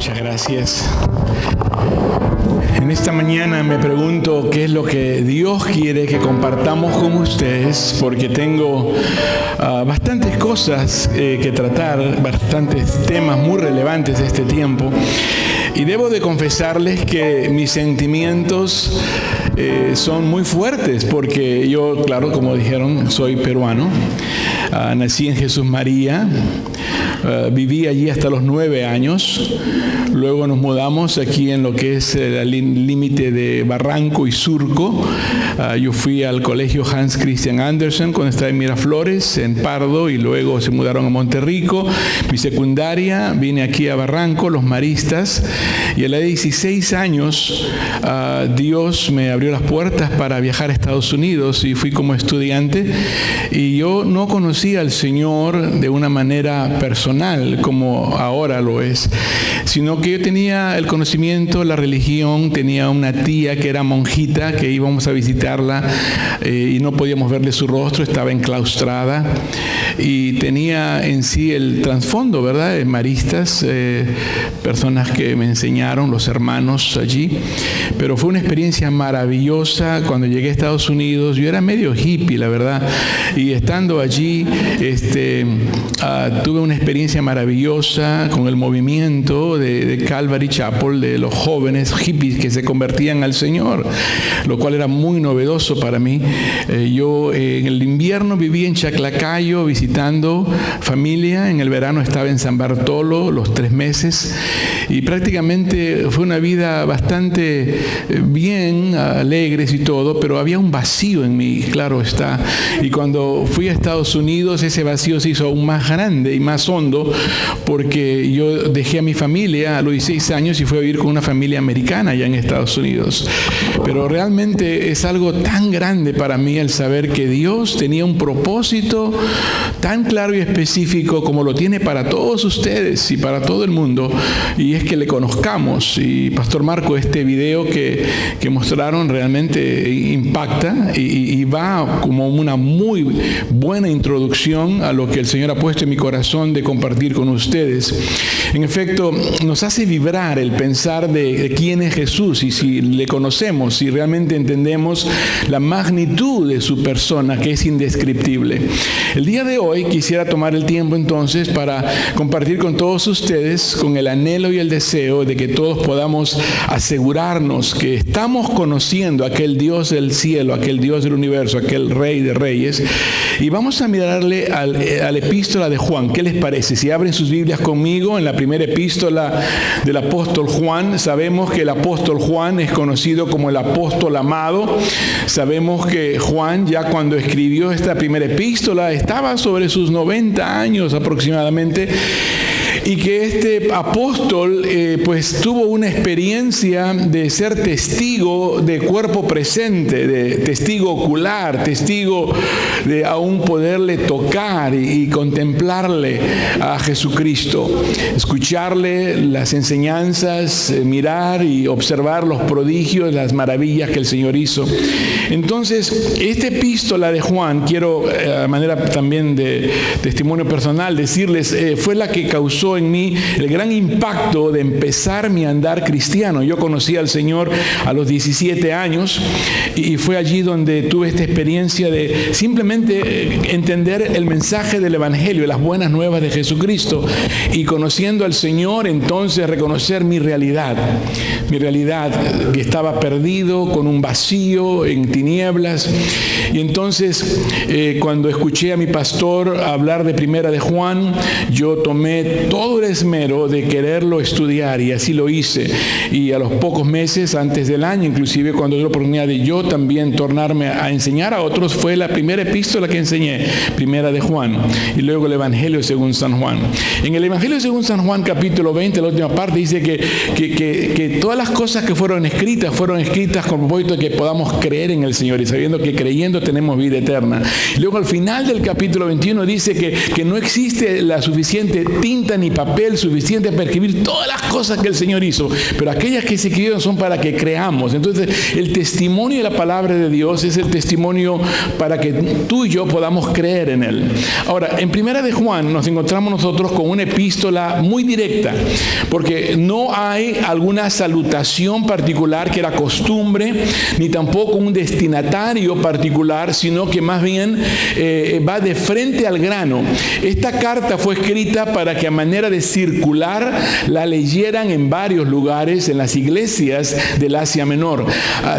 Muchas gracias. En esta mañana me pregunto qué es lo que Dios quiere que compartamos con ustedes, porque tengo bastantes cosas que tratar, bastantes temas muy relevantes de este tiempo. Y debo de confesarles que mis sentimientos son muy fuertes, porque yo, claro, como dijeron, soy peruano. Nací en Jesús María. Viví allí hasta los 9 años. Luego nos mudamos aquí en lo que es el límite de Barranco y Surco. Yo fui al colegio Hans Christian Andersen cuando estaba en Miraflores, en Pardo, y luego se mudaron a Monterrico. Mi secundaria, vine aquí a Barranco, Los Maristas, y a la de 16 años Dios me abrió las puertas para viajar a Estados Unidos y fui como estudiante. Y yo no conocía al Señor de una manera personal como ahora lo es, sino que yo tenía el conocimiento, la religión. Tenía una tía que era monjita, que íbamos a visitarla y no podíamos verle su rostro, estaba enclaustrada, y tenía en sí el trasfondo, ¿verdad?, maristas, personas que me enseñaron, los hermanos allí. Pero fue una experiencia maravillosa. Cuando llegué a Estados Unidos, yo era medio hippie, la verdad, y estando allí tuve una experiencia maravillosa con el movimiento de Calvary Chapel, de los jóvenes hippies que se convertían al Señor, lo cual era muy novedoso para mí. Yo en el invierno viví en Chaclacayo visitando familia, en el verano estaba en San Bartolo los 3 meses, y prácticamente fue una vida bastante bien, alegres y todo, pero había un vacío en mí, claro está. Y cuando fui a Estados Unidos, ese vacío se hizo aún más grande y más hondo, porque yo dejé a mi familia a los 16 años y fui a vivir con una familia americana allá en Estados Unidos. Pero realmente es algo tan grande para mí el saber que Dios tenía un propósito tan claro y específico como lo tiene para todos ustedes y para todo el mundo, y es que le conozcamos. Y Pastor Marco, este video que mostraron realmente impacta y va como una muy buena introducción a lo que el Señor ha puesto en mi corazón de compartir con ustedes. En efecto, nos hace vibrar el pensar de quién es Jesús, y si le conocemos, si realmente entendemos la magnitud de su persona, que es indescriptible. El día de hoy quisiera tomar el tiempo entonces para compartir con todos ustedes, con el anhelo y el deseo de que todos podamos asegurarnos que estamos conociendo a aquel Dios del cielo, aquel Dios del universo, aquel Rey de Reyes. Y vamos a mirarle a la epístola de Juan. ¿Qué les parece? Si abren sus Biblias conmigo en la primera epístola del apóstol Juan. Sabemos que el apóstol Juan es conocido como el apóstol amado. Sabemos que Juan, ya cuando escribió esta primera epístola, estaba sobre sus 90 años aproximadamente, y que este apóstol pues tuvo una experiencia de ser testigo de cuerpo presente, de testigo ocular, testigo de aún poderle tocar y contemplarle a Jesucristo, escucharle las enseñanzas, mirar y observar los prodigios, las maravillas que el Señor hizo. Entonces, esta epístola de Juan, quiero a manera también de testimonio personal decirles, fue la que causó en mí el gran impacto de empezar mi andar cristiano. Yo conocí al Señor a los 17 años y fue allí donde tuve esta experiencia de simplemente entender el mensaje del Evangelio, las buenas nuevas de Jesucristo, y conociendo al Señor, entonces reconocer mi realidad, que estaba perdido, con un vacío, en tinieblas. Y entonces cuando escuché a mi pastor hablar de Primera de Juan, yo tomé todo el esmero de quererlo estudiar, y así lo hice. Y a los pocos meses, antes del año, inclusive cuando tuve la oportunidad de yo también tornarme a enseñar a otros, fue la primera epístola que enseñé, Primera de Juan, y luego el Evangelio según San Juan. En el Evangelio según San Juan, capítulo 20, la última parte, dice que todas las cosas que fueron escritas con propósito de que podamos creer en el Señor, y sabiendo que creyendo tenemos vida eterna. Y luego al final del capítulo 21 dice que no existe la suficiente tinta ni papel suficiente para escribir todas las cosas que el Señor hizo, pero aquellas que se escribieron son para que creamos. Entonces, el testimonio de la palabra de Dios es el testimonio para que tú y yo podamos creer en Él. Ahora, en Primera de Juan nos encontramos nosotros con una epístola muy directa, porque no hay alguna salutación particular que era costumbre, ni tampoco un destinatario particular, sino que más bien va de frente al grano. Esta carta fue escrita para que a manera de circular la leyeran en varios lugares, en las iglesias del Asia Menor.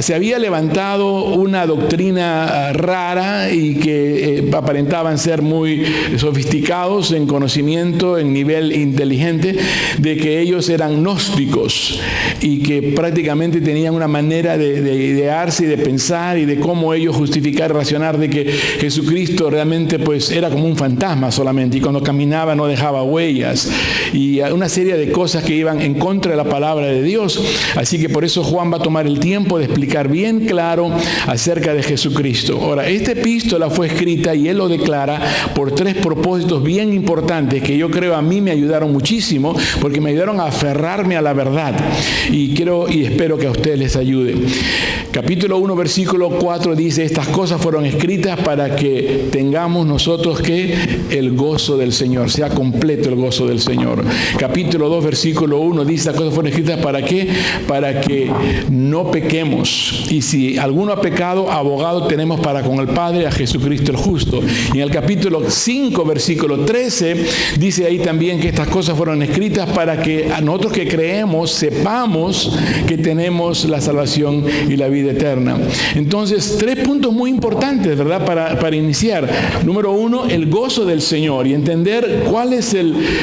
Se había levantado una doctrina rara y que aparentaban ser muy sofisticados en conocimiento, en nivel inteligente, de que ellos eran gnósticos y que prácticamente tenían una manera de idearse y de pensar y de cómo ellos justificar y racionar de que Jesucristo realmente pues era como un fantasma solamente, y cuando caminaba no dejaba huellas, y una serie de cosas que iban en contra de la palabra de Dios. Así que por eso Juan va a tomar el tiempo de explicar bien claro acerca de Jesucristo. Ahora, esta epístola fue escrita y él lo declara por tres propósitos bien importantes que yo creo a mí me ayudaron muchísimo, porque me ayudaron a aferrarme a la verdad, y quiero y espero que a ustedes les ayude. Capítulo 1, versículo 4 dice: estas cosas fueron escritas para que tengamos nosotros que el gozo del Señor, sea completo el gozo del Señor. Capítulo 2, versículo 1 dice: estas cosas fueron escritas ¿para qué? Para que no pequemos. Y si alguno ha pecado, abogado tenemos para con el Padre, a Jesucristo el justo. Y en el capítulo 5, versículo 13, dice ahí también que estas cosas fueron escritas para que a nosotros que creemos sepamos que tenemos la salvación y la vida eterna. Entonces, tres puntos muy importantes, ¿verdad? Para iniciar. Número uno, el gozo del Señor, y entender cuál es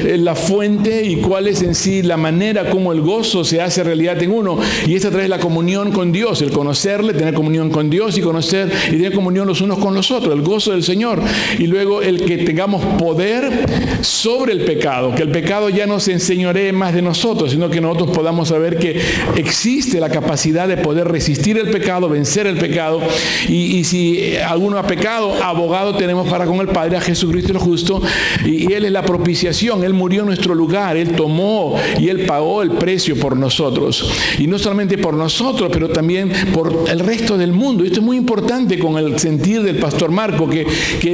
la fuente y cuál es en sí la manera como el gozo se hace realidad en uno. Y es a través de la comunión con Dios, el conocerle, tener comunión con Dios y conocer y tener comunión los unos con los otros, el gozo del Señor. Y luego el que tengamos poder sobre el pecado, que el pecado ya no se enseñoree más de nosotros, sino que nosotros podamos saber que existe la capacidad de poder resistir el pecado, vencer el pecado, y si alguno ha pecado, abogado tenemos para con el Padre, a Jesucristo el justo, y Él es la propiciación. Él murió en nuestro lugar, Él tomó y Él pagó el precio por nosotros, y no solamente por nosotros, pero también por el resto del mundo. Esto es muy importante con el sentir del pastor Marco, que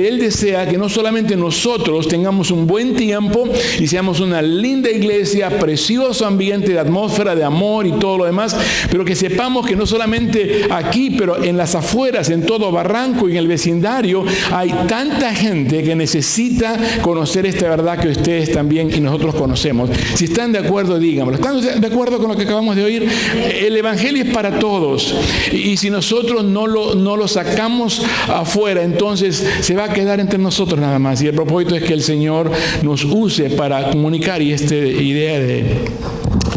él desea que no solamente nosotros tengamos un buen tiempo y seamos una linda iglesia, precioso ambiente de atmósfera de amor y todo lo demás, pero que sepamos que no solamente aquí, pero en las afueras, en todo Barranco y en el vecindario, hay tanta gente que necesita conocer esta verdad que ustedes también y nosotros conocemos. Si están de acuerdo, díganmelo. ¿Están de acuerdo con lo que acabamos de oír? El Evangelio es para todos, y si nosotros no lo sacamos afuera, entonces se va a quedar entre nosotros nada más, y el propósito es que el Señor nos use para comunicar. Y esta idea de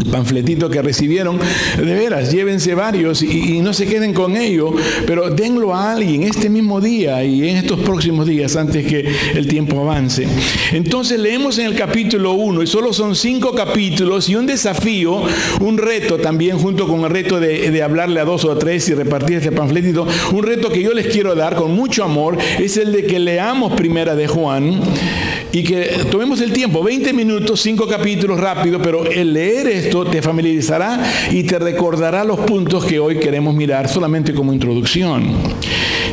el panfletito que recibieron, de veras, llévense varios y no se queden con ello, pero denlo a alguien este mismo día y en estos próximos días, antes que el tiempo avance. Entonces leemos en el capítulo 1, y solo son 5 capítulos, y un desafío, un reto también, junto con el reto de hablarle a 2 o a 3 y repartir este panfletito. Un reto que yo les quiero dar con mucho amor es el de que leamos Primera de Juan y que tomemos el tiempo, 20 minutos, 5 capítulos rápido, pero el leer esto te familiarizará y te recordará los puntos que hoy queremos mirar solamente como introducción.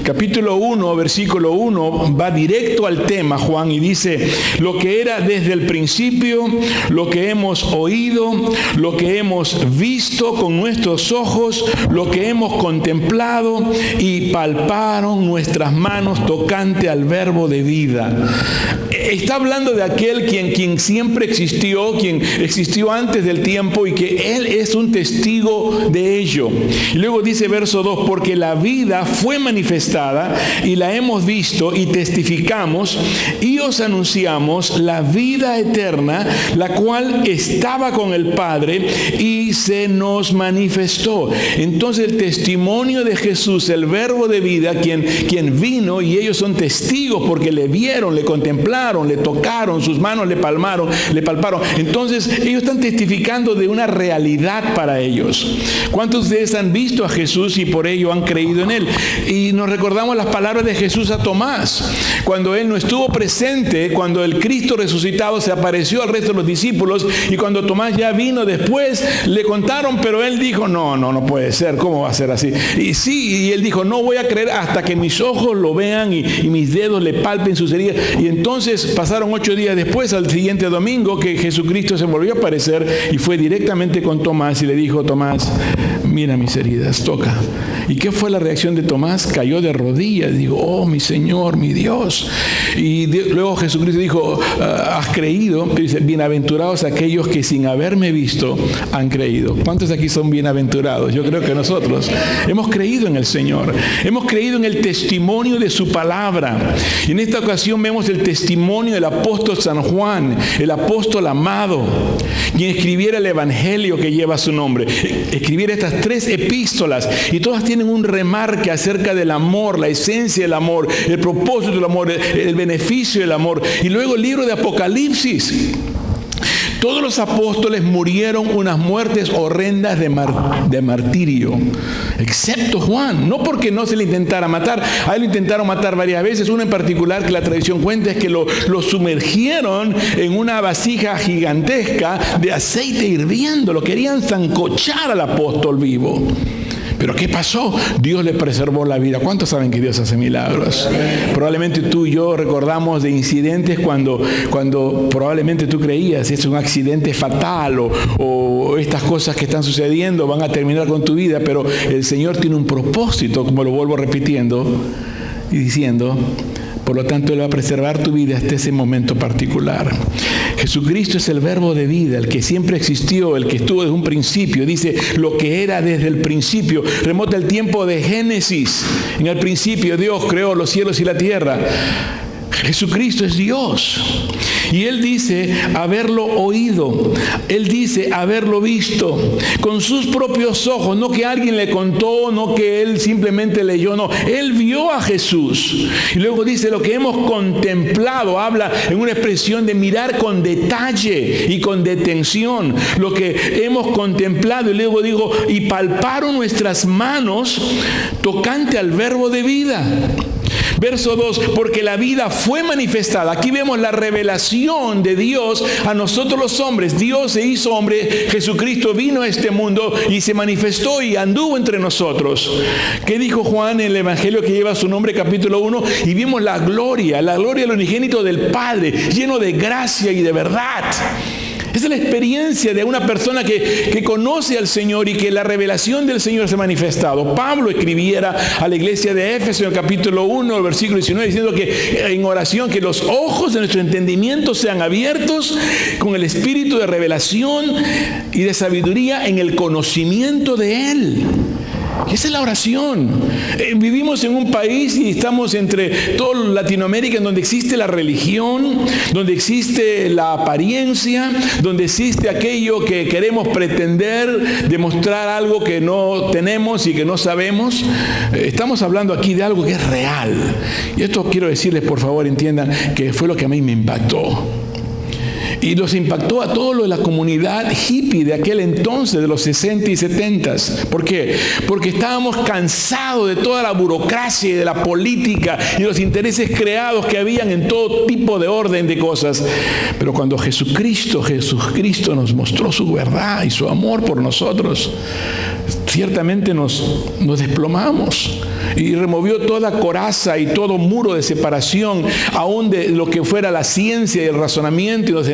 Capítulo 1, versículo 1, va directo al tema, Juan, y dice: lo que era desde el principio, lo que hemos oído, lo que hemos visto con nuestros ojos, lo que hemos contemplado y palparon nuestras manos tocante al verbo de vida. Está hablando de aquel quien siempre existió, quien existió antes del tiempo, y que Él es un testigo de ello. Y luego dice verso 2, porque la vida fue manifestada y la hemos visto y testificamos y os anunciamos la vida eterna, la cual estaba con el Padre y se nos manifestó. Entonces el testimonio de Jesús, el verbo de vida, quien vino, y ellos son testigos porque le vieron, le contemplaron, le le tocaron, sus manos le palparon. Entonces ellos están testificando de una realidad para ellos. ¿Cuántos de ustedes han visto a Jesús y por ello han creído en Él? Y nos recordamos las palabras de Jesús a Tomás, cuando Él no estuvo presente, cuando el Cristo resucitado se apareció al resto de los discípulos, y cuando Tomás ya vino después, le contaron, pero él dijo, no puede ser, ¿cómo va a ser así? Y él dijo, no voy a creer hasta que mis ojos lo vean y mis dedos le palpen sus heridas. Y entonces pasaron 8 días después, al siguiente domingo, que Jesucristo se volvió a aparecer y fue directamente con Tomás y le dijo, Tomás, mira mis heridas, toca. ¿Y qué fue la reacción de Tomás? Cayó de rodillas, dijo, oh mi Señor, mi Dios. Y luego Jesucristo dijo, ¿has creído? Dice, bienaventurados aquellos que sin haberme visto han creído. ¿Cuántos aquí son bienaventurados? Yo creo que nosotros hemos creído en el Señor, hemos creído en el testimonio de su palabra. Y en esta ocasión vemos el testimonio del apóstol San Juan, el apóstol amado, quien escribiera el evangelio que lleva su nombre. Escribiera estas 3 epístolas, y todas tienen un remarque acerca del amor, la esencia del amor, el propósito del amor, el beneficio del amor. Y luego el libro de Apocalipsis. Todos los apóstoles murieron unas muertes horrendas de martirio, excepto Juan. No porque no se le intentara matar, a él lo intentaron matar varias veces. Uno en particular que la tradición cuenta es que lo sumergieron en una vasija gigantesca de aceite hirviendo. Lo querían sancochar al apóstol vivo. ¿Pero qué pasó? Dios le preservó la vida. ¿Cuántos saben que Dios hace milagros? Probablemente tú y yo recordamos de incidentes cuando probablemente tú creías, es un accidente fatal o estas cosas que están sucediendo van a terminar con tu vida, pero el Señor tiene un propósito, como lo vuelvo repitiendo y diciendo. Por lo tanto, Él va a preservar tu vida hasta ese momento particular. Jesucristo es el verbo de vida, el que siempre existió, el que estuvo desde un principio. Dice, lo que era desde el principio. Remota el tiempo de Génesis. En el principio Dios creó los cielos y la tierra. Jesucristo es Dios. Y Él dice haberlo oído. Él dice haberlo visto con sus propios ojos. No que alguien le contó, no que Él simplemente leyó, no. Él vio a Jesús. Y luego dice lo que hemos contemplado. Habla en una expresión de mirar con detalle y con detención. Lo que hemos contemplado. Y luego digo, y palparon nuestras manos tocante al verbo de vida. Verso 2, porque la vida fue manifestada. Aquí vemos la revelación de Dios a nosotros los hombres. Dios se hizo hombre, Jesucristo vino a este mundo y se manifestó y anduvo entre nosotros. ¿Qué dijo Juan en el Evangelio que lleva su nombre, capítulo 1? Y vimos la gloria del unigénito del Padre, lleno de gracia y de verdad. Esa es la experiencia de una persona que conoce al Señor y que la revelación del Señor se ha manifestado. Pablo escribiera a la iglesia de Éfeso en el capítulo 1, versículo 19, diciendo que en oración, que los ojos de nuestro entendimiento sean abiertos con el espíritu de revelación y de sabiduría en el conocimiento de Él. Esa es la oración. Vivimos en un país y estamos entre toda Latinoamérica en donde existe la religión, donde existe la apariencia, donde existe aquello que queremos pretender, demostrar algo que no tenemos y que no sabemos. Estamos hablando aquí de algo que es real. Y esto quiero decirles, por favor, entiendan que fue lo que a mí me impactó. Y los impactó a todo lo de la comunidad hippie de aquel entonces, de los 60 y 70. ¿Por qué? Porque estábamos cansados de toda la burocracia y de la política y los intereses creados que habían en todo tipo de orden de cosas. Pero cuando Jesucristo nos mostró su verdad y su amor por nosotros, ciertamente nos desplomamos. Y removió toda coraza y todo muro de separación, aún de lo que fuera la ciencia y el razonamiento, y nos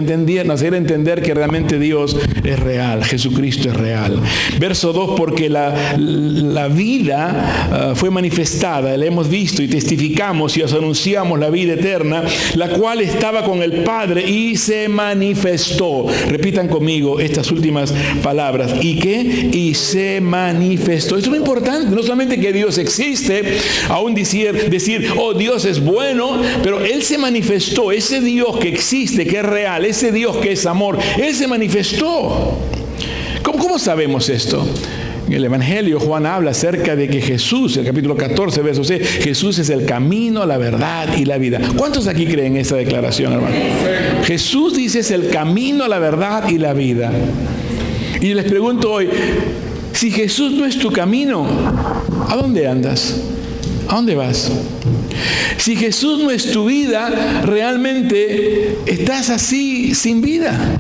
hacía entender que realmente Dios es real, Jesucristo es real. Verso 2, porque la vida fue manifestada, la hemos visto y testificamos y os anunciamos la vida eterna, la cual estaba con el Padre y se manifestó. Repitan conmigo estas últimas palabras. ¿Y qué? Y se manifestó. Esto es lo importante, no solamente que Dios existe, aún decir, oh, Dios es bueno, pero Él se manifestó. Ese Dios que existe, que es real, ese Dios que es amor, Él se manifestó. ¿Cómo sabemos esto? En el Evangelio Juan habla acerca de que Jesús, el capítulo 14, verso 6, Jesús es el camino, la verdad y la vida. ¿Cuántos aquí creen esa declaración, hermano? Jesús dice es el camino, la verdad y la vida. Y les pregunto hoy, si Jesús no es tu camino, ¿a dónde andas? ¿A dónde vas? Si Jesús no es tu vida, realmente estás así sin vida.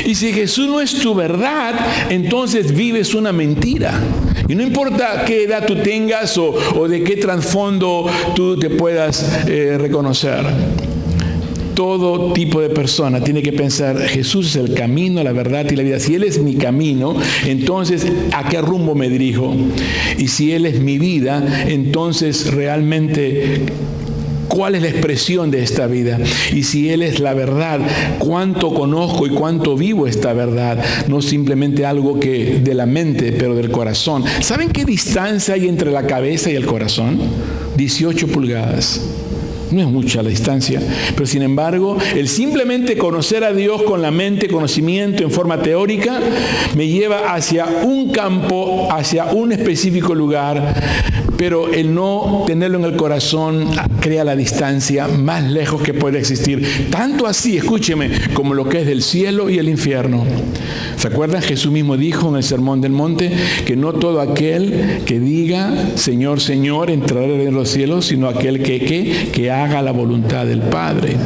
Y si Jesús no es tu verdad, entonces vives una mentira. Y no importa qué edad tú tengas o de qué trasfondo tú te puedas reconocer. Todo tipo de persona tiene que pensar, Jesús es el camino, la verdad y la vida. Si Él es mi camino, entonces ¿a qué rumbo me dirijo? Y si Él es mi vida, entonces realmente ¿cuál es la expresión de esta vida? Y si Él es la verdad, ¿cuánto conozco y cuánto vivo esta verdad? No simplemente algo que de la mente, pero del corazón. ¿Saben qué distancia hay entre la cabeza y el corazón? 18 pulgadas. No es mucha la distancia, pero sin embargo, el simplemente conocer a Dios con la mente, conocimiento en forma teórica, me lleva hacia un campo, hacia un específico lugar, pero el no tenerlo en el corazón crea la distancia más lejos que puede existir. Tanto así, escúcheme, como lo que es del cielo y el infierno. ¿Se acuerdan? Jesús mismo dijo en el Sermón del Monte que no todo aquel que diga Señor, Señor entrará en los cielos, sino aquel que haga la voluntad del Padre.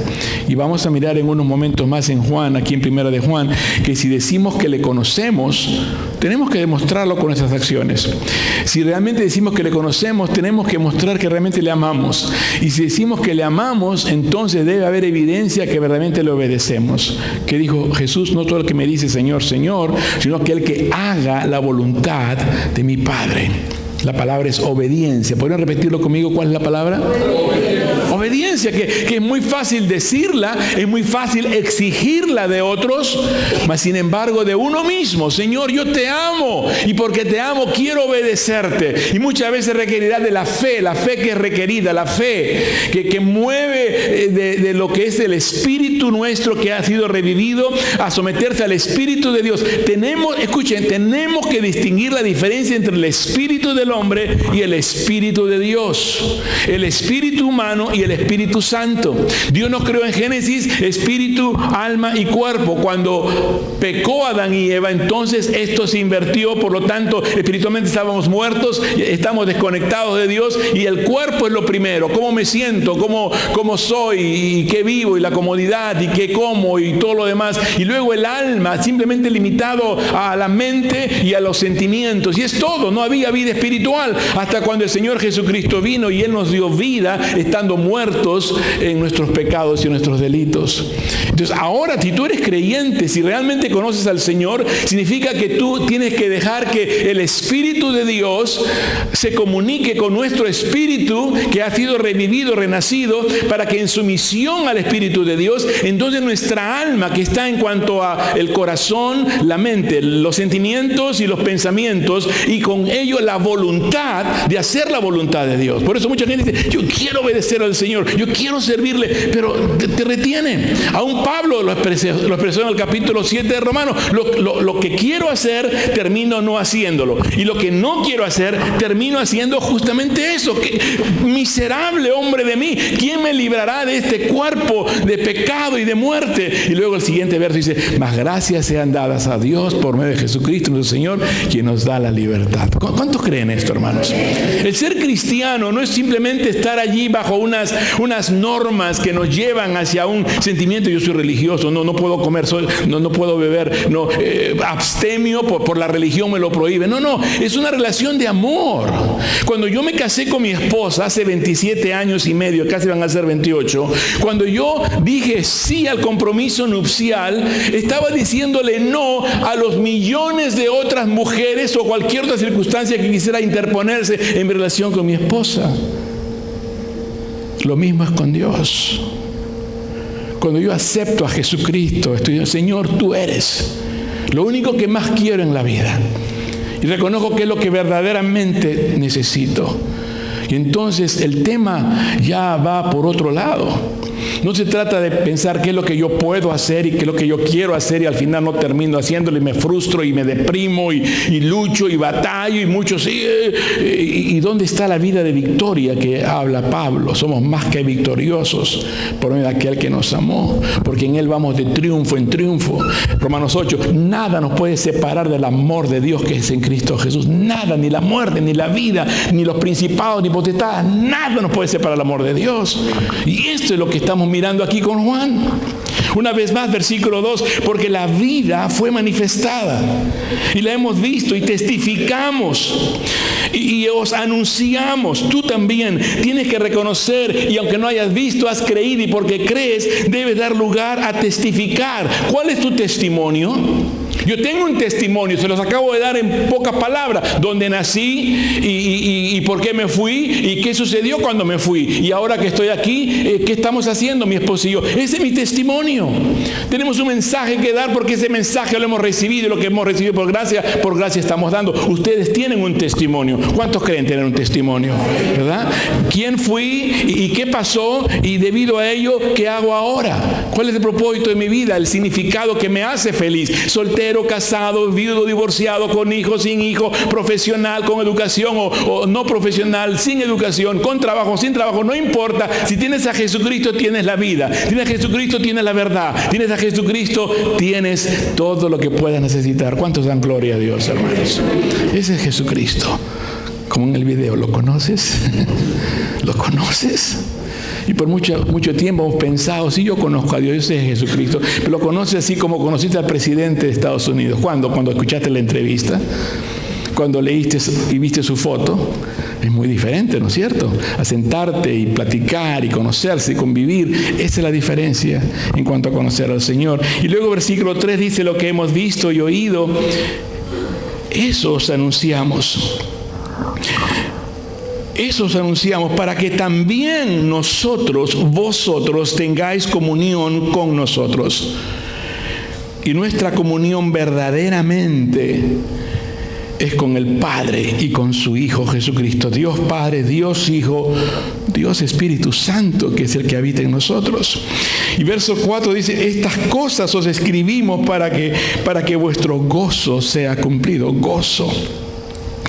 Y vamos a mirar en unos momentos más en Juan, aquí en Primera de Juan, que si decimos que le conocemos, tenemos que demostrarlo con nuestras acciones. Si realmente decimos que le conocemos, tenemos que mostrar que realmente le amamos. Y si decimos que le amamos, entonces debe haber evidencia que verdaderamente le obedecemos. Que dijo Jesús, no todo el que me dice Señor, Señor, sino aquel que haga la voluntad de mi Padre. La palabra es obediencia. ¿Podrían repetirlo conmigo? ¿Cuál es la palabra? Obediencia, que es muy fácil decirla, es muy fácil exigirla de otros, mas sin embargo de uno mismo. Señor, yo te amo y porque te amo quiero obedecerte. Y muchas veces requerirá de la fe que es requerida, la fe que mueve de lo que es el espíritu nuestro que ha sido revivido a someterse al Espíritu de Dios. Escuchen, tenemos que distinguir la diferencia entre el espíritu del hombre y el Espíritu de Dios, el espíritu humano y el Espíritu Santo. Dios nos creó en Génesis espíritu, alma y cuerpo. Cuando pecó Adán y Eva, entonces esto se invirtió, por lo tanto espiritualmente estábamos muertos, estamos desconectados de Dios y el cuerpo es lo primero, cómo me siento, cómo soy y qué vivo y la comodidad y qué como y todo lo demás, y luego el alma simplemente limitado a la mente y a los sentimientos, y es todo. No había vida espiritual hasta cuando el Señor Jesucristo vino y Él nos dio vida estando muertos en nuestros pecados y en nuestros delitos. Entonces ahora, si tú eres creyente, si realmente conoces al Señor, significa que tú tienes que dejar que el Espíritu de Dios se comunique con nuestro espíritu que ha sido revivido, renacido, para que en sumisión al Espíritu de Dios, entonces nuestra alma, que está en cuanto a el corazón, la mente, los sentimientos y los pensamientos, y con ello la voluntad de hacer la voluntad de Dios. Por eso mucha gente dice, yo quiero obedecer al Señor, yo quiero servirle, pero te retiene. Aún Pablo lo expresó en el capítulo 7 de Romanos. Lo que quiero hacer, termino no haciéndolo. Y lo que no quiero hacer, termino haciendo justamente eso. Miserable hombre de mí, ¿quién me librará de este cuerpo de pecado y de muerte? Y luego el siguiente verso dice, mas gracias sean dadas a Dios por medio de Jesucristo nuestro Señor, quien nos da la libertad. ¿Cuántos creen esto, hermanos? El ser cristiano no es simplemente estar allí bajo unas normas que nos llevan hacia un sentimiento, yo soy religioso, no puedo comer, no puedo beber, abstemio por la religión me lo prohíbe. No, es una relación de amor. Cuando yo me casé con mi esposa hace 27 años y medio, casi van a ser 28, cuando yo dije sí al compromiso nupcial, estaba diciéndole no a los millones de otras mujeres o cualquier otra circunstancia que quisiera interponerse en mi relación con mi esposa. Lo mismo es con Dios. Cuando yo acepto a Jesucristo, estoy diciendo, Señor, tú eres lo único que más quiero en la vida. Y reconozco que es lo que verdaderamente necesito. Y entonces el tema ya va por otro lado. No se trata de pensar qué es lo que yo puedo hacer y qué es lo que yo quiero hacer y al final no termino haciéndolo y me frustro y me deprimo y lucho y batallo y mucho sí. ¿Y dónde está la vida de victoria que habla Pablo? Somos más que victoriosos por medio de aquel que nos amó, porque en Él vamos de triunfo en triunfo. Romanos 8, nada nos puede separar del amor de Dios que es en Cristo Jesús. Nada, ni la muerte, ni la vida, ni los principados, ni potestades, nada nos puede separar del amor de Dios. Y esto es lo que estamos mirando aquí con Juan. Una vez más, versículo 2, porque la vida fue manifestada y la hemos visto y testificamos y os anunciamos. Tú también tienes que reconocer, y aunque no hayas visto, has creído, y porque crees, debes dar lugar a testificar. ¿Cuál es tu testimonio? Yo tengo un testimonio, se los acabo de dar en pocas palabras, dónde nací y por qué me fui y qué sucedió cuando me fui. Y ahora que estoy aquí, ¿qué estamos haciendo mi esposo y yo? Ese es mi testimonio. Tenemos un mensaje que dar porque ese mensaje lo hemos recibido y lo que hemos recibido por gracia estamos dando. Ustedes tienen un testimonio. ¿Cuántos creen tener un testimonio? ¿Verdad? ¿Quién fui y qué pasó? Y debido a ello, ¿qué hago ahora? ¿Cuál es el propósito de mi vida? El significado que me hace feliz. Soltero, casado, viudo, divorciado, con hijos, sin hijos, profesional, con educación o no profesional, sin educación, con trabajo, sin trabajo, no importa. Si tienes a Jesucristo, tienes la vida. Tienes a Jesucristo, tienes la verdad. Tienes a Jesucristo, tienes todo lo que puedas necesitar. ¿Cuántos dan gloria a Dios, hermanos? Ese es Jesucristo. Como en el video, ¿lo conoces? ¿Lo conoces? Y por mucho tiempo hemos pensado, sí, yo conozco a Dios, yo sé a Jesucristo, pero lo conoces así como conociste al presidente de Estados Unidos. ¿Cuándo? Cuando escuchaste la entrevista, cuando leíste y viste su foto. Es muy diferente, ¿no es cierto? A sentarte y platicar y conocerse y convivir. Esa es la diferencia en cuanto a conocer al Señor. Y luego versículo 3 dice: lo que hemos visto y oído, eso os anunciamos. Eso os anunciamos para que también vosotros tengáis comunión con nosotros. Y nuestra comunión verdaderamente es con el Padre y con su Hijo Jesucristo. Dios Padre, Dios Hijo, Dios Espíritu Santo, que es el que habita en nosotros. Y verso 4 dice: estas cosas os escribimos para que vuestro gozo sea cumplido. Gozo.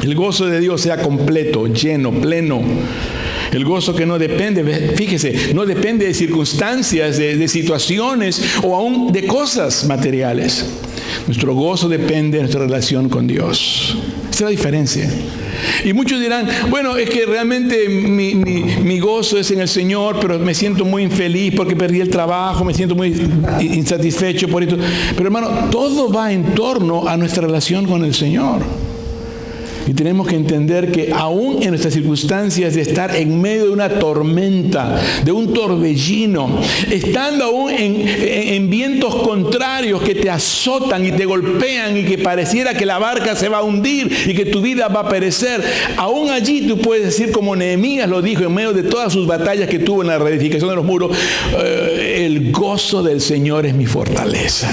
El gozo de Dios sea completo, lleno, pleno. El gozo que no depende, fíjese, no depende de circunstancias, de situaciones o aún de cosas materiales. Nuestro gozo depende de nuestra relación con Dios. Esa es la diferencia. Y muchos dirán: bueno, es que realmente mi gozo es en el Señor, pero me siento muy infeliz porque perdí el trabajo, me siento muy insatisfecho por esto. Pero hermano, todo va en torno a nuestra relación con el Señor. Y tenemos que entender que aún en nuestras circunstancias de estar en medio de una tormenta, de un torbellino, estando aún en vientos contrarios que te azotan y te golpean y que pareciera que la barca se va a hundir y que tu vida va a perecer, aún allí tú puedes decir, como Nehemías lo dijo en medio de todas sus batallas que tuvo en la reedificación de los muros: el gozo del Señor es mi fortaleza.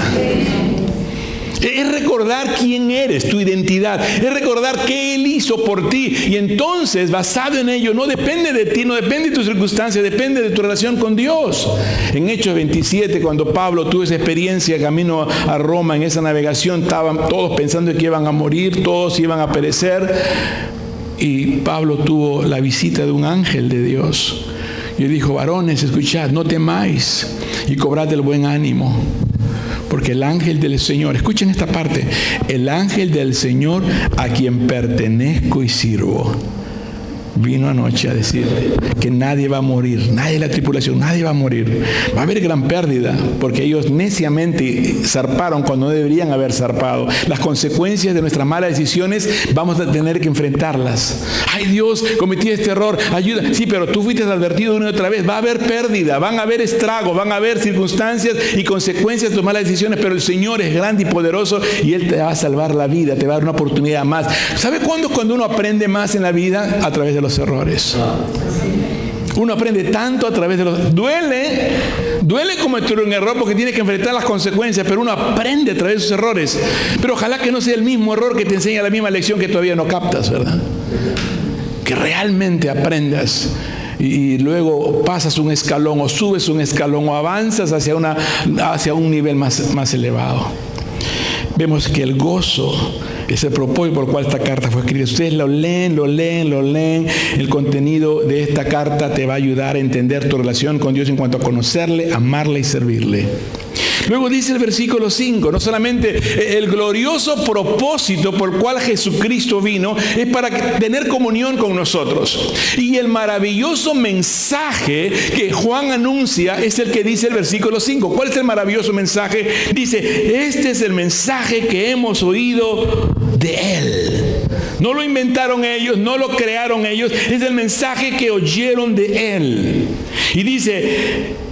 Es recordar quién eres, tu identidad. Es recordar qué Él hizo por ti. Y entonces, basado en ello, no depende de ti, no depende de tus circunstancias, depende de tu relación con Dios. En Hechos 27, cuando Pablo tuvo esa experiencia camino a Roma, en esa navegación, estaban todos pensando que iban a morir, todos iban a perecer. Y Pablo tuvo la visita de un ángel de Dios. Y él dijo: varones, escuchad, no temáis y cobrad el buen ánimo. Porque el ángel del Señor, escuchen esta parte, el ángel del Señor a quien pertenezco y sirvo, vino anoche a decirle que nadie va a morir, nadie de la tripulación, nadie va a morir. Va a haber gran pérdida, porque ellos neciamente zarparon cuando no deberían haber zarpado. Las consecuencias de nuestras malas decisiones vamos a tener que enfrentarlas. Ay, Dios, cometí este error, ayuda. Sí, pero tú fuiste advertido una y otra vez. Va a haber pérdida, van a haber estragos, van a haber circunstancias y consecuencias de tus malas decisiones, pero el Señor es grande y poderoso y Él te va a salvar la vida, te va a dar una oportunidad más. ¿Sabe cuándo es cuando uno aprende más en la vida? A través de los errores. Uno aprende tanto a través de los... Duele cometer un error porque tiene que enfrentar las consecuencias, pero uno aprende a través de esos errores. Pero ojalá que no sea el mismo error que te enseña la misma lección que todavía no captas, ¿verdad? Que realmente aprendas y luego pasas un escalón o subes un escalón o avanzas hacia un nivel más elevado. Vemos que el gozo es el propósito por el cual esta carta fue escrita. Ustedes lo leen. El contenido de esta carta te va a ayudar a entender tu relación con Dios en cuanto a conocerle, amarle y servirle. Luego dice el versículo 5, no solamente el glorioso propósito por el cual Jesucristo vino es para tener comunión con nosotros. Y el maravilloso mensaje que Juan anuncia es el que dice el versículo 5. ¿Cuál es el maravilloso mensaje? Dice, este es el mensaje que hemos oído de Él. No lo inventaron ellos, no lo crearon ellos, es el mensaje que oyeron de Él. Y dice,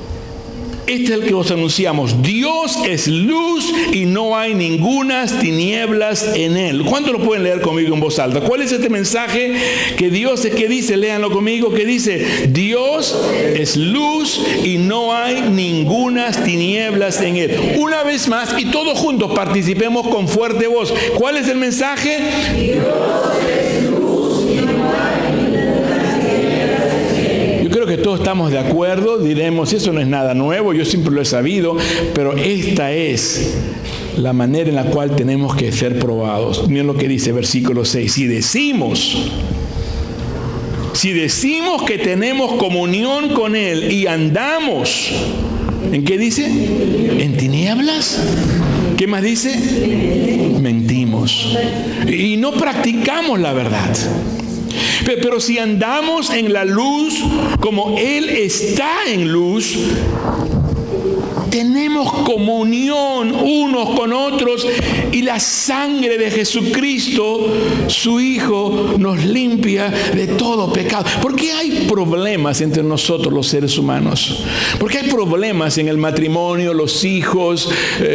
este es el que os anunciamos. Dios es luz y no hay ningunas tinieblas en Él. ¿Cuántos lo pueden leer conmigo en voz alta? ¿Cuál es este mensaje que Dios es que dice? Léanlo conmigo, que dice, Dios es luz y no hay ningunas tinieblas en Él. Una vez más, y todos juntos participemos con fuerte voz. ¿Cuál es el mensaje? Dios es luz y no hay ninguna tinieblas en Él. Yo creo que todos estamos de acuerdo, diremos, eso no es nada nuevo, yo siempre lo he sabido, pero esta es la manera en la cual tenemos que ser probados. Miren lo que dice versículo 6, si decimos que tenemos comunión con Él y andamos, ¿en qué dice? ¿En tinieblas? ¿Qué más dice? Mentimos. Y no practicamos la verdad. Pero si andamos en la luz, como Él está en luz, tenemos comunión unos con otros y la sangre de Jesucristo, su Hijo, nos limpia de todo pecado. ¿Por qué hay problemas entre nosotros los seres humanos? ¿Por qué hay problemas en el matrimonio, los hijos,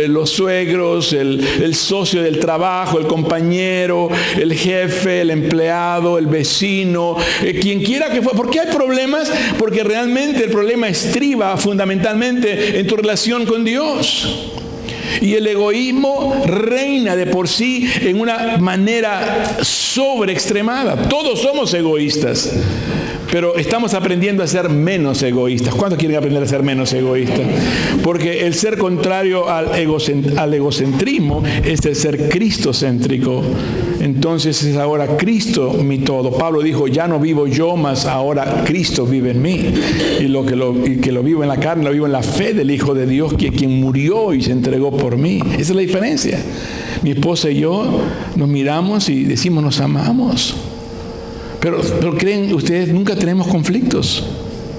los suegros, el socio del trabajo, el compañero, el jefe, el empleado, el vecino, quien quiera que fuera? ¿Por qué hay problemas? Porque realmente el problema estriba fundamentalmente en tu relación con Dios. Y el egoísmo reina de por sí en una manera sobreextremada. Todos somos egoístas, pero estamos aprendiendo a ser menos egoístas. ¿Cuántos quieren aprender a ser menos egoístas? Porque el ser contrario al egocentrismo es el ser cristocéntrico. Entonces es ahora Cristo mi todo. Pablo dijo, ya no vivo yo, mas ahora Cristo vive en mí. Y que lo vivo en la carne, lo vivo en la fe del Hijo de Dios, quien murió y se entregó por mí. Esa es la diferencia. Mi esposa y yo nos miramos y decimos nos amamos. Pero creen ustedes, nunca tenemos conflictos.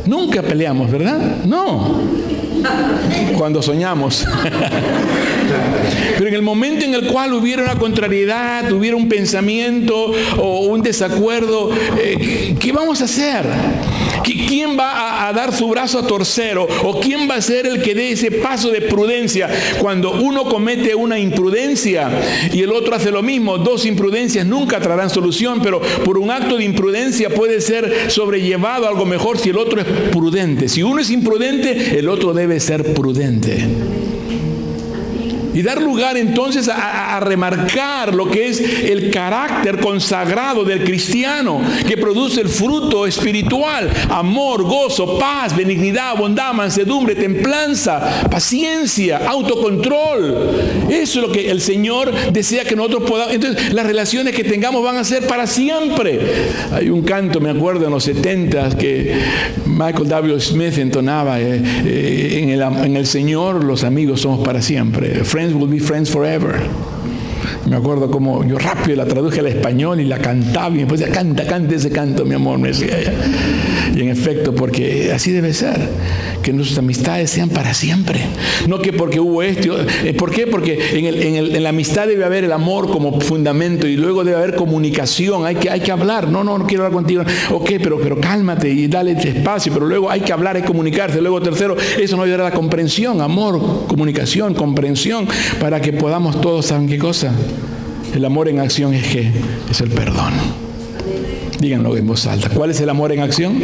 Nunca peleamos, ¿verdad? No. Cuando soñamos. Pero en el momento en el cual hubiera una contrariedad, hubiera un pensamiento o un desacuerdo, ¿qué vamos a hacer? ¿Quién va a dar su brazo a torcer? ¿O quién va a ser el que dé ese paso de prudencia? Cuando uno comete una imprudencia y el otro hace lo mismo, dos imprudencias nunca traerán solución, pero por un acto de imprudencia puede ser sobrellevado a algo mejor si el otro es prudente. Si uno es imprudente, el otro debe ser prudente. Y dar lugar entonces a remarcar lo que es el carácter consagrado del cristiano, que produce el fruto espiritual: amor, gozo, paz, benignidad, bondad, mansedumbre, templanza, paciencia, autocontrol. Eso es lo que el Señor desea que nosotros podamos. Entonces las relaciones que tengamos van a ser para siempre. Hay un canto, me acuerdo, en los 70s que Michael W. Smith entonaba, en el Señor los amigos somos para siempre. Friends will be friends forever. Me acuerdo como yo rápido la traduje al español y la cantaba y después decía, canta ese canto, mi amor, me decía ella. Y en efecto, porque así debe ser, que nuestras amistades sean para siempre. No que porque hubo esto. ¿Por qué? Porque en la amistad debe haber el amor como fundamento y luego debe haber comunicación. Hay que hablar. No quiero hablar contigo. Ok, pero cálmate y dale espacio. Pero luego hay que hablar, hay que comunicarse. Luego tercero, eso nos ayudará a la comprensión. Amor, comunicación, comprensión, para que podamos todos, ¿saben qué cosa? El amor en acción es ¿qué? Es el perdón. Díganlo en voz alta. ¿Cuál es el amor en acción?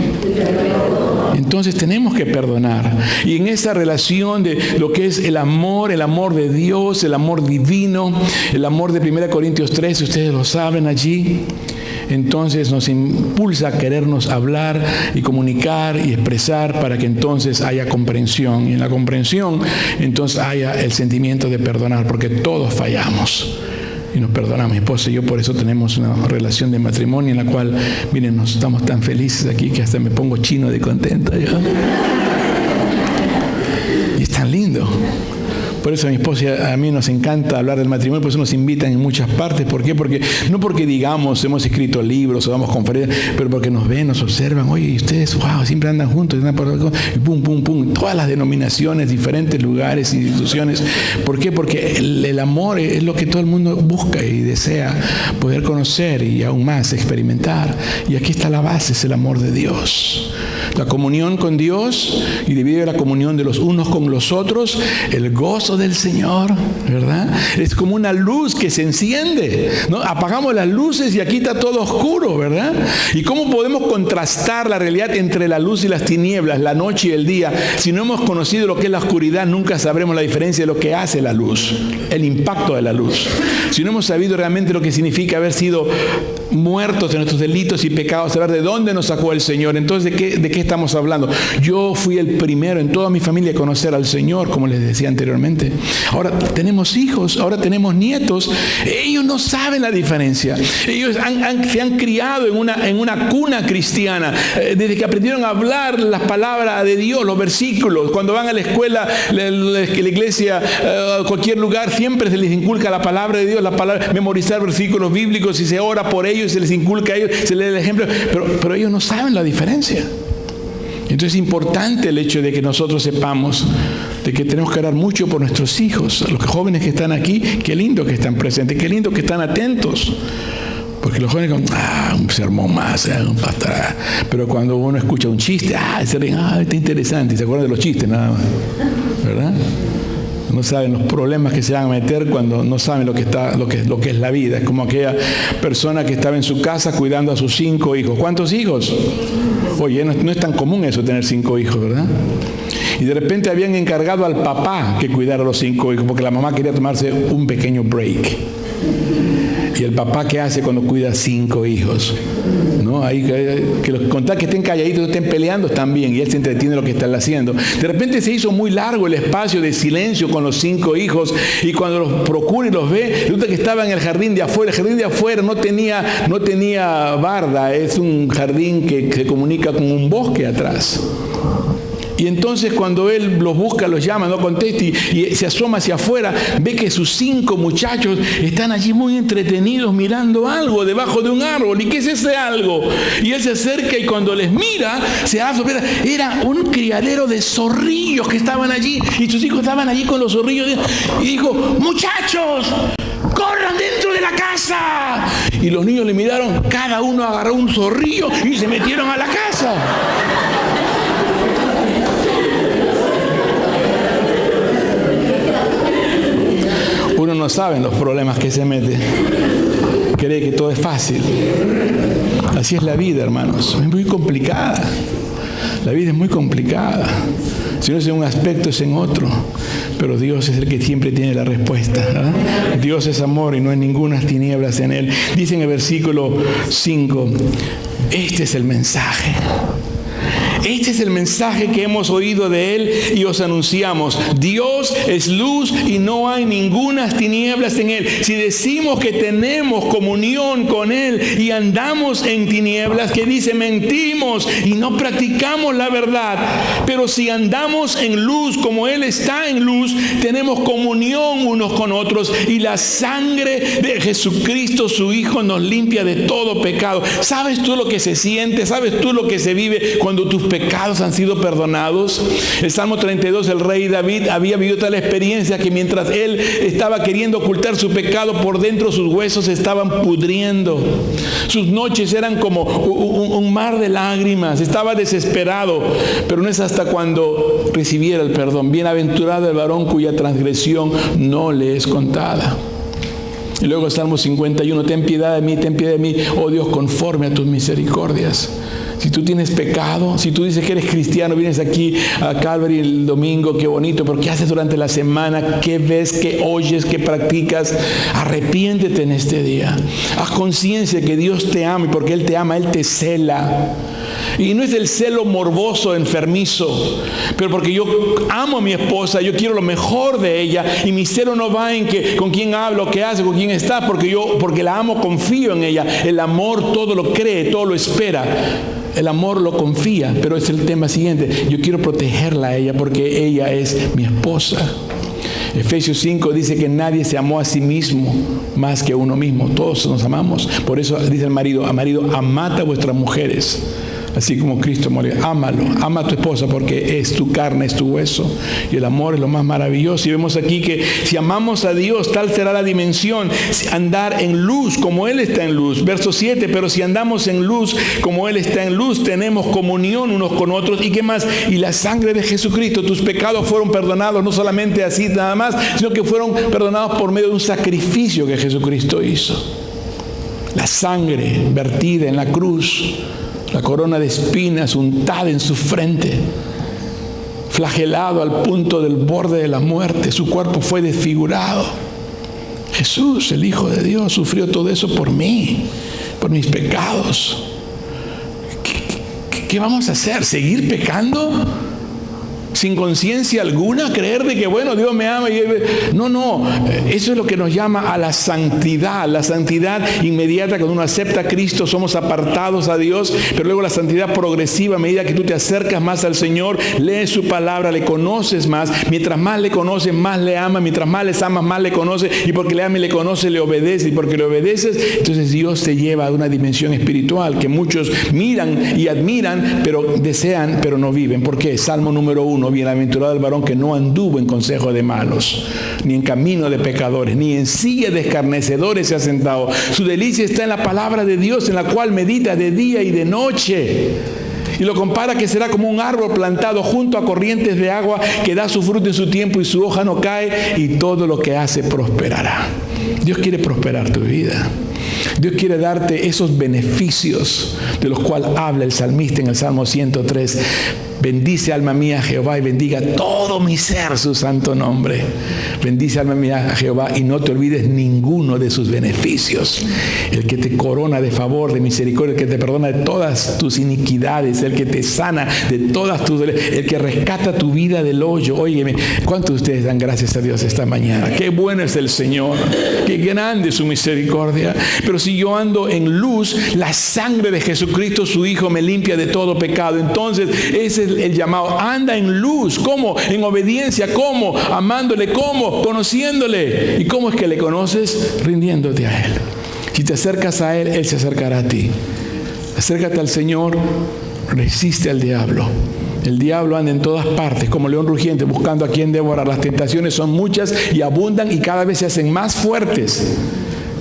Entonces tenemos que perdonar. Y en esa relación de lo que es el amor de Dios, el amor divino, el amor de 1 Corintios 13, ustedes lo saben allí, entonces nos impulsa a querernos hablar y comunicar y expresar para que entonces haya comprensión. Y en la comprensión entonces haya el sentimiento de perdonar, porque todos fallamos. Y nos perdonamos. Mi esposa y yo por eso tenemos una relación de matrimonio en la cual, miren, nos estamos tan felices aquí que hasta me pongo chino de contento. ¿Ya? Y es tan lindo. Por eso a mi esposa y a mí nos encanta hablar del matrimonio, por eso nos invitan en muchas partes. ¿Por qué? Porque no porque digamos, hemos escrito libros o damos conferencias, pero porque nos ven, nos observan. Oye, y ustedes, wow, siempre andan juntos, y pum, pum, pum. Todas las denominaciones, diferentes lugares, instituciones. ¿Por qué? Porque el amor es lo que todo el mundo busca y desea poder conocer y aún más experimentar. Y aquí está la base, es el amor de Dios. La comunión con Dios y debido a la comunión de los unos con los otros, el gozo del Señor, ¿verdad? Es como una luz que se enciende, ¿no? Apagamos las luces y aquí está todo oscuro, ¿verdad? ¿Y cómo podemos contrastar la realidad entre la luz y las tinieblas, la noche y el día? Si no hemos conocido lo que es la oscuridad, nunca sabremos la diferencia de lo que hace la luz, el impacto de la luz. Si no hemos sabido realmente lo que significa haber sido muertos en nuestros delitos y pecados, saber de dónde nos sacó el Señor, entonces ¿de qué estamos hablando? Yo fui el primero en toda mi familia a conocer al Señor, como les decía anteriormente. Ahora tenemos hijos, ahora tenemos nietos. Ellos no saben la diferencia. Ellos se han criado en una cuna cristiana. Desde que aprendieron a hablar las palabras de Dios, los versículos. Cuando van a la escuela, la iglesia, cualquier lugar, siempre se les inculca la palabra de Dios, la palabra, memorizar versículos bíblicos, y se ora por ellos, se les inculca a ellos, se les da el ejemplo. Pero ellos no saben la diferencia. Entonces es importante el hecho de que nosotros sepamos de que tenemos que orar mucho por nuestros hijos. Los jóvenes que están aquí, qué lindo que están presentes, qué lindo que están atentos. Porque los jóvenes un sermón más, un pastor. Pero cuando uno escucha un chiste, se ríen, está interesante, y se acuerdan de los chistes nada más, ¿verdad? No saben los problemas que se van a meter cuando no saben lo que es la vida. Es como aquella persona que estaba en su casa cuidando a sus 5 hijos. ¿Cuántos hijos? Oye, no es tan común eso, tener 5 hijos, ¿verdad? Y de repente habían encargado al papá que cuidara a los 5 hijos, porque la mamá quería tomarse un pequeño break. Y el papá, ¿qué hace cuando cuida 5 hijos? ¿No? Ahí, contar que estén calladitos, estén peleando, están bien, y él se entretiene en lo que están haciendo. De repente se hizo muy largo el espacio de silencio con los 5 hijos, y cuando los procura y los ve, resulta que estaba en el jardín de afuera. El jardín de afuera no tenía barda, es un jardín que se comunica con un bosque atrás. Y entonces cuando él los busca, los llama, no contesta y se asoma hacia afuera, ve que sus 5 muchachos están allí muy entretenidos mirando algo debajo de un árbol. ¿Y qué es ese algo? Y él se acerca y cuando les mira, se da sorpresa. Era un criadero de zorrillos que estaban allí, y sus hijos estaban allí con los zorrillos. Y dijo: muchachos, corran dentro de la casa. Y los niños le miraron, cada uno agarró un zorrillo y se metieron a la casa. Uno no sabe los problemas que se mete. Cree que todo es fácil. Así es la vida, hermanos. Es muy complicada. La vida es muy complicada. Si no es en un aspecto, es en otro. Pero Dios es el que siempre tiene la respuesta, ¿verdad? Dios es amor y no hay ninguna tinieblas en Él. Dice en el versículo 5, este es el mensaje. Este es el mensaje que hemos oído de Él y os anunciamos. Dios es luz y no hay ninguna tinieblas en Él. Si decimos que tenemos comunión con Él y andamos en tinieblas, que dice, mentimos y no practicamos la verdad. Pero si andamos en luz como Él está en luz, tenemos comunión unos con otros y la sangre de Jesucristo, su Hijo, nos limpia de todo pecado. ¿Sabes tú lo que se siente? ¿Sabes tú lo que se vive cuando tus pecados han sido perdonados? El Salmo 32, el rey David había vivido tal experiencia que mientras él estaba queriendo ocultar su pecado, por dentro sus huesos se estaban pudriendo. Sus noches eran como un mar de lágrimas. Estaba desesperado, pero no es hasta cuando recibiera el perdón. Bienaventurado el varón cuya transgresión no le es contada. Y luego el Salmo 51, ten piedad de mí, oh Dios, conforme a tus misericordias. Si tú tienes pecado, si tú dices que eres cristiano, vienes aquí a Calvary el domingo, qué bonito, pero ¿qué haces durante la semana? ¿Qué ves? ¿Qué oyes? ¿Qué practicas? Arrepiéntete en este día. Haz conciencia que Dios te ama y porque Él te ama, Él te cela. Y no es el celo morboso, enfermizo, pero porque yo amo a mi esposa, yo quiero lo mejor de ella y mi celo no va en que con quién hablo, qué hace, con quién está, porque la amo, confío en ella. El amor todo lo cree, todo lo espera. El amor lo confía, pero es el tema siguiente. Yo quiero protegerla a ella porque ella es mi esposa. Efesios 5 dice que nadie se amó a sí mismo más que a uno mismo. Todos nos amamos. Por eso dice el marido, amad a vuestras mujeres, así como Cristo murió. Ámalo, ama a tu esposa porque es tu carne, es tu hueso. Y el amor es lo más maravilloso. Y vemos aquí que si amamos a Dios, tal será la dimensión. Andar en luz como Él está en luz. Verso 7, pero si andamos en luz como Él está en luz, tenemos comunión unos con otros. ¿Y qué más? Y la sangre de Jesucristo, tus pecados fueron perdonados, no solamente así nada más, sino que fueron perdonados por medio de un sacrificio que Jesucristo hizo. La sangre vertida en la cruz, la corona de espinas untada en su frente, flagelado al punto del borde de la muerte, su cuerpo fue desfigurado. Jesús, el Hijo de Dios, sufrió todo eso por mí, por mis pecados. ¿Qué vamos a hacer? ¿Seguir pecando? Sin conciencia alguna, creer de que bueno, Dios me ama. No, eso es lo que nos llama a la santidad inmediata. Cuando uno acepta a Cristo, somos apartados a Dios, pero luego la santidad progresiva a medida que tú te acercas más al Señor, lees su palabra, le conoces más. Mientras más le conoces, más le amas. Mientras más le amas, más le conoces, y porque le amas y le conoces, le obedeces, y porque le obedeces, entonces Dios te lleva a una dimensión espiritual que muchos miran y admiran, pero desean, pero no viven. ¿Por qué? Salmo número 1. Bienaventurado el varón que no anduvo en consejo de malos, ni en camino de pecadores, ni en silla de escarnecedores se ha sentado. Su delicia está en la palabra de Dios, en la cual medita de día y de noche. Y lo compara que será como un árbol plantado junto a corrientes de agua, que da su fruto en su tiempo y su hoja no cae, y todo lo que hace prosperará. Dios quiere prosperar tu vida. Dios quiere darte esos beneficios de los cuales habla el salmista en el Salmo 103. Bendice alma mía a Jehová y bendiga todo mi ser su santo nombre. Bendice alma mía a Jehová y no te olvides ninguno de sus beneficios. El que te corona de favor, de misericordia, el que te perdona de todas tus iniquidades, el que te sana de todas tus dolencias, el que rescata tu vida del hoyo. Óyeme, ¿cuántos de ustedes dan gracias a Dios esta mañana? Qué bueno es el Señor, qué grande es su misericordia. Pero si yo ando en luz, la sangre de Jesucristo, su Hijo, me limpia de todo pecado. Entonces, ese es el llamado. Anda en luz. ¿Cómo? En obediencia. ¿Cómo? Amándole. ¿Cómo? Conociéndole. ¿Y cómo es que le conoces? Rindiéndote a Él. Si te acercas a Él, Él se acercará a ti. Acércate al Señor, resiste al diablo. El diablo anda en todas partes, como león rugiente, buscando a quien devorar. Las tentaciones son muchas y abundan y cada vez se hacen más fuertes.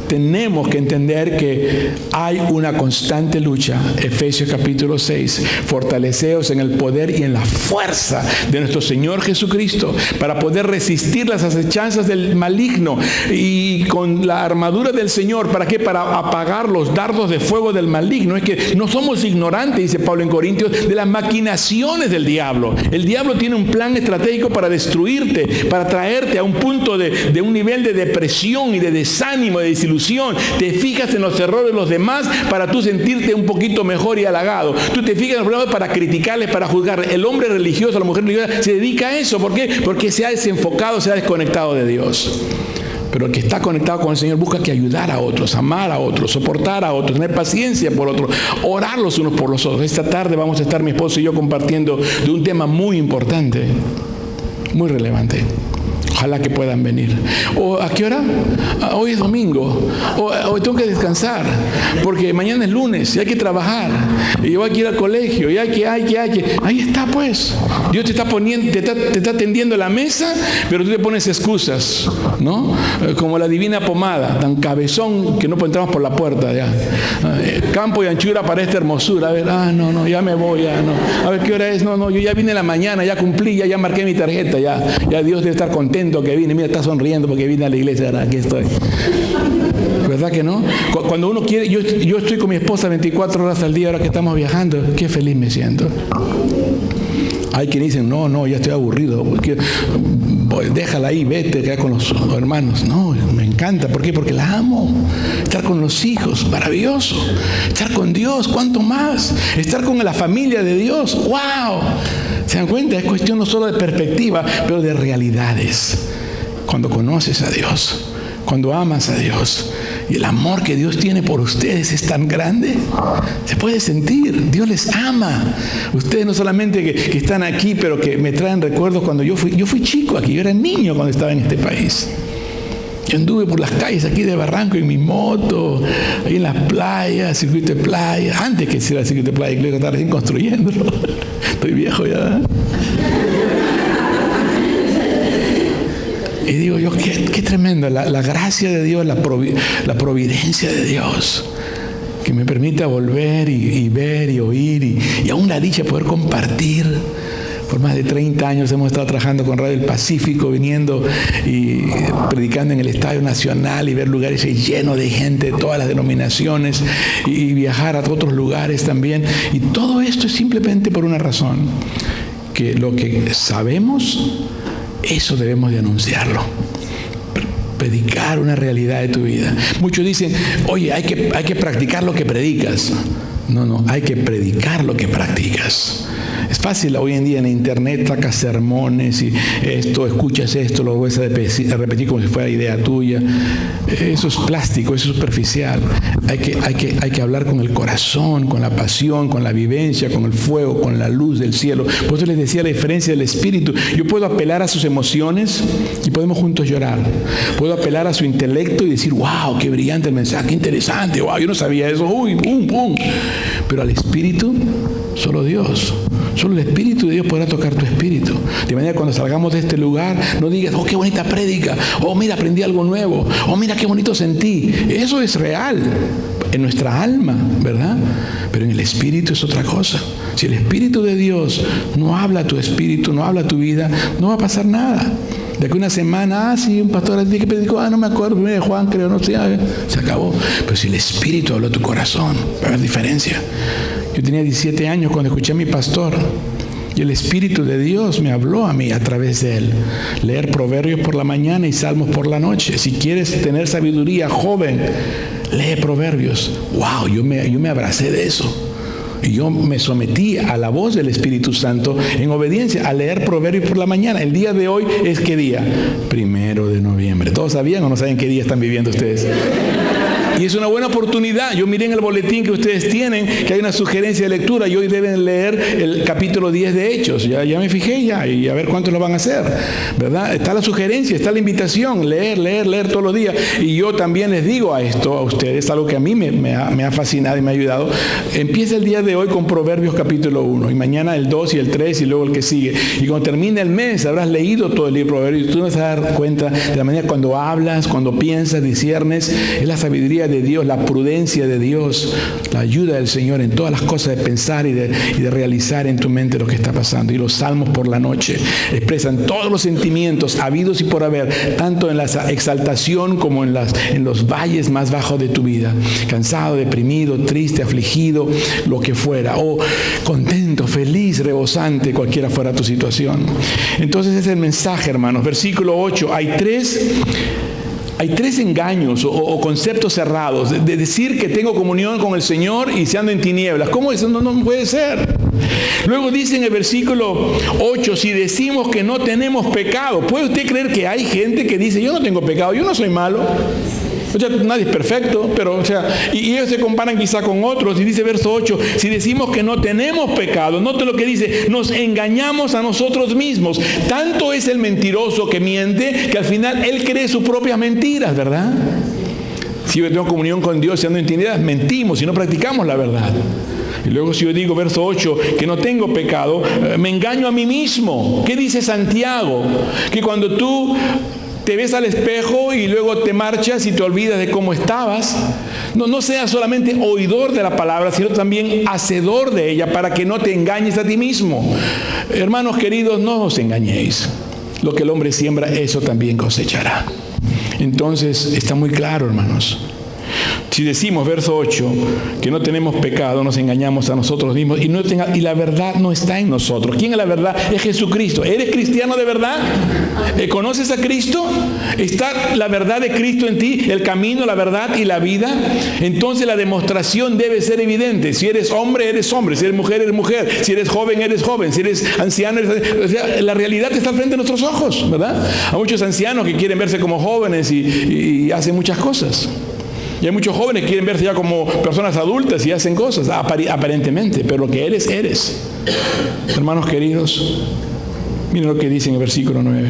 Tenemos que entender que hay una constante lucha. Efesios capítulo 6. Fortaleceos en el poder y en la fuerza de nuestro Señor Jesucristo para poder resistir las acechanzas del maligno, y con la armadura del Señor. ¿Para qué? Para apagar los dardos de fuego del maligno. Es que no somos ignorantes, dice Pablo en Corintios, de las maquinaciones del diablo. El diablo tiene un plan estratégico para destruirte, para traerte a un punto de un nivel de depresión y de desánimo, de desilusión. Te fijas en los errores de los demás para tú sentirte un poquito mejor y halagado. Tú te fijas en los problemas para criticarles, para juzgar. El hombre religioso, la mujer religiosa se dedica a eso. ¿Por qué? Porque se ha desenfocado, se ha desconectado de Dios. Pero el que está conectado con el Señor busca que ayudar a otros, amar a otros, soportar a otros, tener paciencia por otros, orar los unos por los otros. Esta tarde vamos a estar mi esposo y yo compartiendo de un tema muy importante, muy relevante. Ojalá que puedan venir. ¿O a qué hora? Hoy es domingo. Hoy tengo que descansar. Porque mañana es lunes y hay que trabajar. Y yo hay que ir al colegio. Y hay que. Ahí está pues. Dios te está poniendo, te está tendiendo la mesa, pero tú te pones excusas, ¿no? Como la divina pomada, tan cabezón que no entramos por la puerta ya. Campo y anchura para esta hermosura. A ver, no, ya me voy, ya no. A ver qué hora es. No, yo ya vine en la mañana, ya cumplí, ya marqué mi tarjeta, ya Dios debe estar contento que vine. Mira, está sonriendo porque vine a la iglesia, ahora aquí estoy. ¿Verdad que no? Cuando uno quiere, yo estoy con mi esposa 24 horas al día ahora que estamos viajando, qué feliz me siento. Hay quienes dicen, no, ya estoy aburrido, déjala ahí, vete, queda con los hermanos. No, me encanta. ¿Por qué? Porque la amo. Estar con los hijos, maravilloso. Estar con Dios, ¿cuánto más? Estar con la familia de Dios, ¡wow! ¿Se dan cuenta? Es cuestión no solo de perspectiva, pero de realidades. Cuando conoces a Dios, cuando amas a Dios, y el amor que Dios tiene por ustedes es tan grande, se puede sentir. Dios les ama. Ustedes no solamente que están aquí, pero que me traen recuerdos cuando yo fui chico aquí. Yo era niño cuando estaba en este país. Yo anduve por las calles aquí de Barranco en mi moto, ahí en las playas, circuito de playa. Antes que hiciera el circuito de playa, creo que estaba recién construyéndolo. Estoy viejo ya. Y digo yo, qué tremendo, la gracia de Dios, la providencia de Dios, que me permita volver y ver y oír y aún la dicha de poder compartir. Por más de 30 años hemos estado trabajando con Radio El Pacífico, viniendo y predicando en el Estadio Nacional y ver lugares llenos de gente de todas las denominaciones y viajar a otros lugares también. Y todo esto es simplemente por una razón, que lo que sabemos, eso debemos de anunciarlo. Predicar una realidad de tu vida. Muchos dicen, oye, hay que practicar lo que predicas. No, hay que predicar lo que practicas. Es fácil hoy en día en internet, sacas sermones y escuchas esto, lo vuelves a repetir como si fuera idea tuya. Eso es plástico, eso es superficial. Hay que hablar con el corazón, con la pasión, con la vivencia, con el fuego, con la luz del cielo. Por eso les decía la diferencia del espíritu. Yo puedo apelar a sus emociones y podemos juntos llorar. Puedo apelar a su intelecto y decir, wow, qué brillante el mensaje, qué interesante, wow, yo no sabía eso, uy, pum, pum. Pero al espíritu, solo Dios. Solo el Espíritu de Dios podrá tocar tu espíritu. De manera que cuando salgamos de este lugar, no digas, oh, qué bonita prédica, oh, mira, aprendí algo nuevo, oh, mira, qué bonito sentí. Eso es real en nuestra alma, ¿verdad? Pero en el espíritu es otra cosa. Si el Espíritu de Dios no habla a tu espíritu, no habla a tu vida, no va a pasar nada. De aquí una semana, sí, un pastor que predicó, no me acuerdo, primero de Juan, creo, no sé, se acabó. Pero si el Espíritu habló a tu corazón, va a haber diferencia. Yo tenía 17 años cuando escuché a mi pastor y el Espíritu de Dios me habló a mí a través de él. Leer Proverbios por la mañana y Salmos por la noche. Si quieres tener sabiduría, joven, lee Proverbios. Wow, yo me abracé de eso. Y yo me sometí a la voz del Espíritu Santo en obediencia a leer Proverbios por la mañana. El día de hoy es ¿qué día? 1 de noviembre. ¿Todos sabían o no saben qué día están viviendo ustedes? Y es una buena oportunidad. Yo miré en el boletín que ustedes tienen que hay una sugerencia de lectura y hoy deben leer el capítulo 10 de Hechos. Ya me fijé y a ver cuántos lo van a hacer, ¿verdad? Está la sugerencia, está la invitación, leer todos los días. Y yo también les digo a ustedes, algo que a mí me ha fascinado y me ha ayudado. Empieza el día de hoy con Proverbios capítulo 1 y mañana el 2 y el 3 y luego el que sigue. Y cuando termine el mes habrás leído todo el libro de Proverbios y tú vas a dar cuenta de la manera cuando hablas, cuando piensas, disciernes, es la sabiduría de Dios, la prudencia de Dios, la ayuda del Señor en todas las cosas de pensar y de realizar en tu mente lo que está pasando. Y los salmos por la noche expresan todos los sentimientos habidos y por haber, tanto en la exaltación como en los valles más bajos de tu vida. Cansado, deprimido, triste, afligido, lo que fuera, o contento, feliz, rebosante, cualquiera fuera tu situación. Entonces ese es el mensaje, hermanos. Versículo 8, hay tres engaños o conceptos cerrados de decir que tengo comunión con el Señor y se ando en tinieblas. ¿Cómo eso? No puede ser. Luego dice en el versículo 8, si decimos que no tenemos pecado, ¿puede usted creer que hay gente que dice, yo no tengo pecado, yo no soy malo? O sea, nadie es perfecto, pero, o sea, y ellos se comparan quizá con otros. Y dice verso 8, si decimos que no tenemos pecado, note lo que dice, nos engañamos a nosotros mismos. Tanto es el mentiroso que miente, que al final él cree sus propias mentiras, ¿verdad? Si yo tengo comunión con Dios y ando en tinieblas, mentimos y no practicamos la verdad. Y luego si yo digo, verso 8, que no tengo pecado, me engaño a mí mismo. ¿Qué dice Santiago? Que cuando tú te ves al espejo y luego te marchas y te olvidas de cómo estabas, no seas solamente oidor de la palabra, sino también hacedor de ella para que no te engañes a ti mismo. Hermanos queridos, no os engañéis. Lo que el hombre siembra, eso también cosechará. Entonces, está muy claro, hermanos. Si decimos, verso 8, que no tenemos pecado, nos engañamos a nosotros mismos y la verdad no está en nosotros. ¿Quién es la verdad? Es Jesucristo. ¿Eres cristiano de verdad? ¿Conoces a Cristo? ¿Está la verdad de Cristo en ti? ¿El camino, la verdad y la vida? Entonces la demostración debe ser evidente. Si eres hombre, eres hombre. Si eres mujer, eres mujer. Si eres joven, eres joven. Si eres anciano, o sea, la realidad está frente a nuestros ojos, ¿verdad? Hay muchos ancianos que quieren verse como jóvenes y hacen muchas cosas. Y hay muchos jóvenes que quieren verse ya como personas adultas y hacen cosas, aparentemente, pero lo que eres, eres. Hermanos queridos, miren lo que dice en el versículo 9.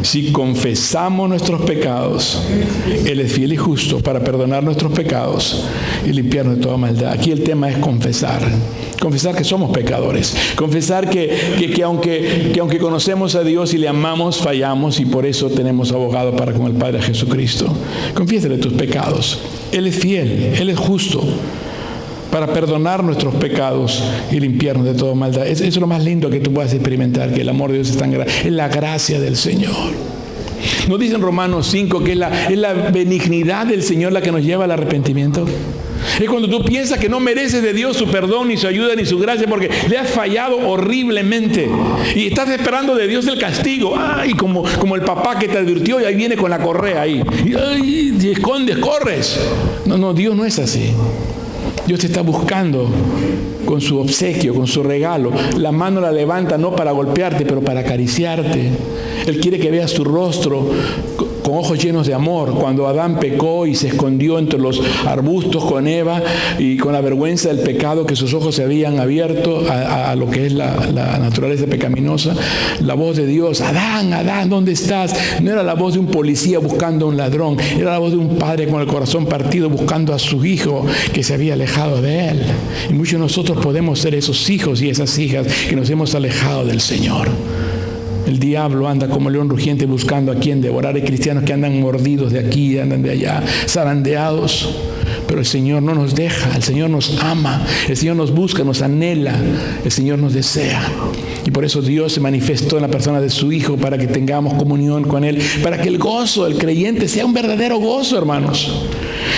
Si confesamos nuestros pecados, Él es fiel y justo para perdonar nuestros pecados y limpiarnos de toda maldad. Aquí el tema es confesar. Confesar que somos pecadores. Confesar que aunque conocemos a Dios y le amamos, fallamos y por eso tenemos abogado para con el Padre Jesucristo. Confiésale tus pecados. Él es fiel, Él es justo para perdonar nuestros pecados y limpiarnos de toda maldad. Eso es lo más lindo que tú puedas experimentar, que el amor de Dios es tan grande. Es la gracia del Señor. ¿No dice en Romanos 5 que es la benignidad del Señor la que nos lleva al arrepentimiento? Es cuando tú piensas que no mereces de Dios su perdón, ni su ayuda, ni su gracia, porque le has fallado horriblemente. Y estás esperando de Dios el castigo. Ay, como el papá que te advirtió y ahí viene con la correa ahí. Y te escondes, corres. No, Dios no es así. Dios te está buscando con su obsequio, con su regalo. La mano la levanta no para golpearte, pero para acariciarte. Él quiere que veas tu rostro con ojos llenos de amor. Cuando Adán pecó y se escondió entre los arbustos con Eva y con la vergüenza del pecado, que sus ojos se habían abierto a lo que es la naturaleza pecaminosa, la voz de Dios, Adán, Adán, ¿dónde estás? No era la voz de un policía buscando a un ladrón, era la voz de un padre con el corazón partido buscando a su hijo que se había alejado de él. Y muchos de nosotros podemos ser esos hijos y esas hijas que nos hemos alejado del Señor. El diablo anda como león rugiente buscando a quien devorar. Hay cristianos que andan mordidos de aquí, andan de allá, zarandeados. Pero el Señor no nos deja, el Señor nos ama, el Señor nos busca, nos anhela, el Señor nos desea. Y por eso Dios se manifestó en la persona de su Hijo para que tengamos comunión con Él, para que el gozo del creyente sea un verdadero gozo, hermanos.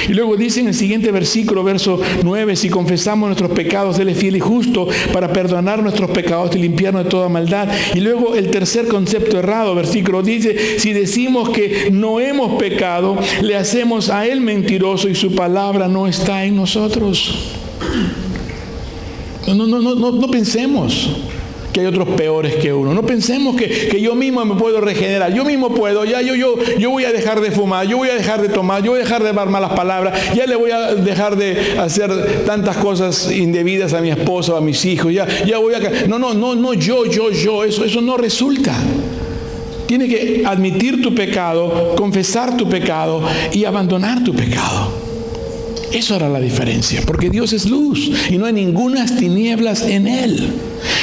Y luego dice en el siguiente versículo, verso 9, si confesamos nuestros pecados, Él es fiel y justo para perdonar nuestros pecados y limpiarnos de toda maldad. Y luego el tercer concepto errado, versículo dice, si decimos que no hemos pecado, le hacemos a Él mentiroso y su palabra no está en nosotros. No pensemos que hay otros peores que uno. No pensemos que yo mismo me puedo regenerar. Yo mismo puedo. Ya yo voy a dejar de fumar. Yo voy a dejar de tomar. Yo voy a dejar de hablar malas palabras. Ya le voy a dejar de hacer tantas cosas indebidas a mi esposo, a mis hijos. Ya voy a... No, yo. Eso no resulta. Tienes que admitir tu pecado, confesar tu pecado y abandonar tu pecado. Eso hará la diferencia, porque Dios es luz y no hay ningunas tinieblas en Él.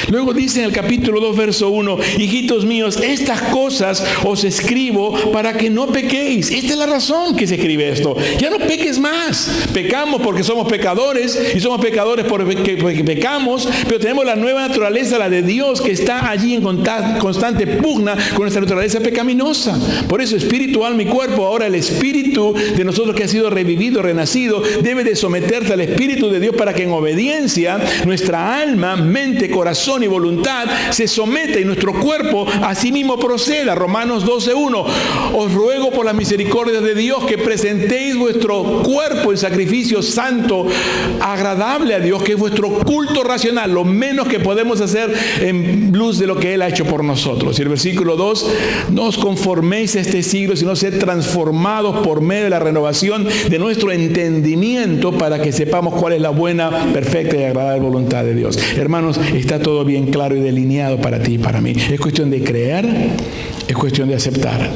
Luego dice en el capítulo 2, verso 1, hijitos míos, estas cosas os escribo para que no pequéis. Esta es la razón que se escribe esto. Ya no peques más. Pecamos porque somos pecadores y somos pecadores porque pecamos, pero tenemos la nueva naturaleza, la de Dios, que está allí en constante pugna con nuestra naturaleza pecaminosa. Por eso espíritu, alma y cuerpo, ahora el espíritu de nosotros que ha sido revivido, renacido, debe de someterse al Espíritu de Dios para que en obediencia nuestra alma, mente, corazón y voluntad se someta y nuestro cuerpo así mismo proceda. Romanos 12:1. Os ruego por las misericordias de Dios que presentéis vuestro cuerpo en sacrificio santo, agradable a Dios, que es vuestro culto racional, lo menos que podemos hacer en luz de lo que Él ha hecho por nosotros. Y el versículo 2, no os conforméis a este siglo, sino sed transformados por medio de la renovación de nuestro entendimiento, para que sepamos cuál es la buena, perfecta y agradable voluntad de Dios. Hermanos, está todo bien claro y delineado para ti y para mí. Es cuestión de creer, es cuestión de aceptar.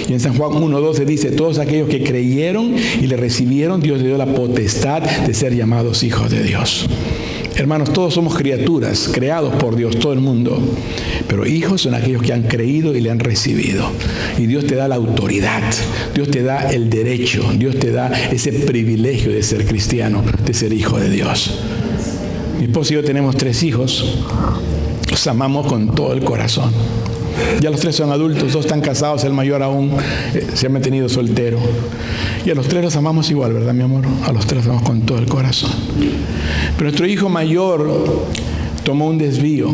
Y en San Juan 1:12 dice, todos aquellos que creyeron y le recibieron, Dios le dio la potestad de ser llamados hijos de Dios. Hermanos, todos somos criaturas, creados por Dios, todo el mundo. Pero hijos son aquellos que han creído y le han recibido. Y Dios te da la autoridad, Dios te da el derecho, Dios te da ese privilegio de ser cristiano, de ser hijo de Dios. Mi esposo y yo tenemos 3 hijos. Los amamos con todo el corazón. Ya los 3 son adultos, 2 están casados, el mayor aún se ha mantenido soltero. Y a los 3 los amamos igual, ¿verdad, mi amor? A los 3 los amamos con todo el corazón. Pero nuestro hijo mayor tomó un desvío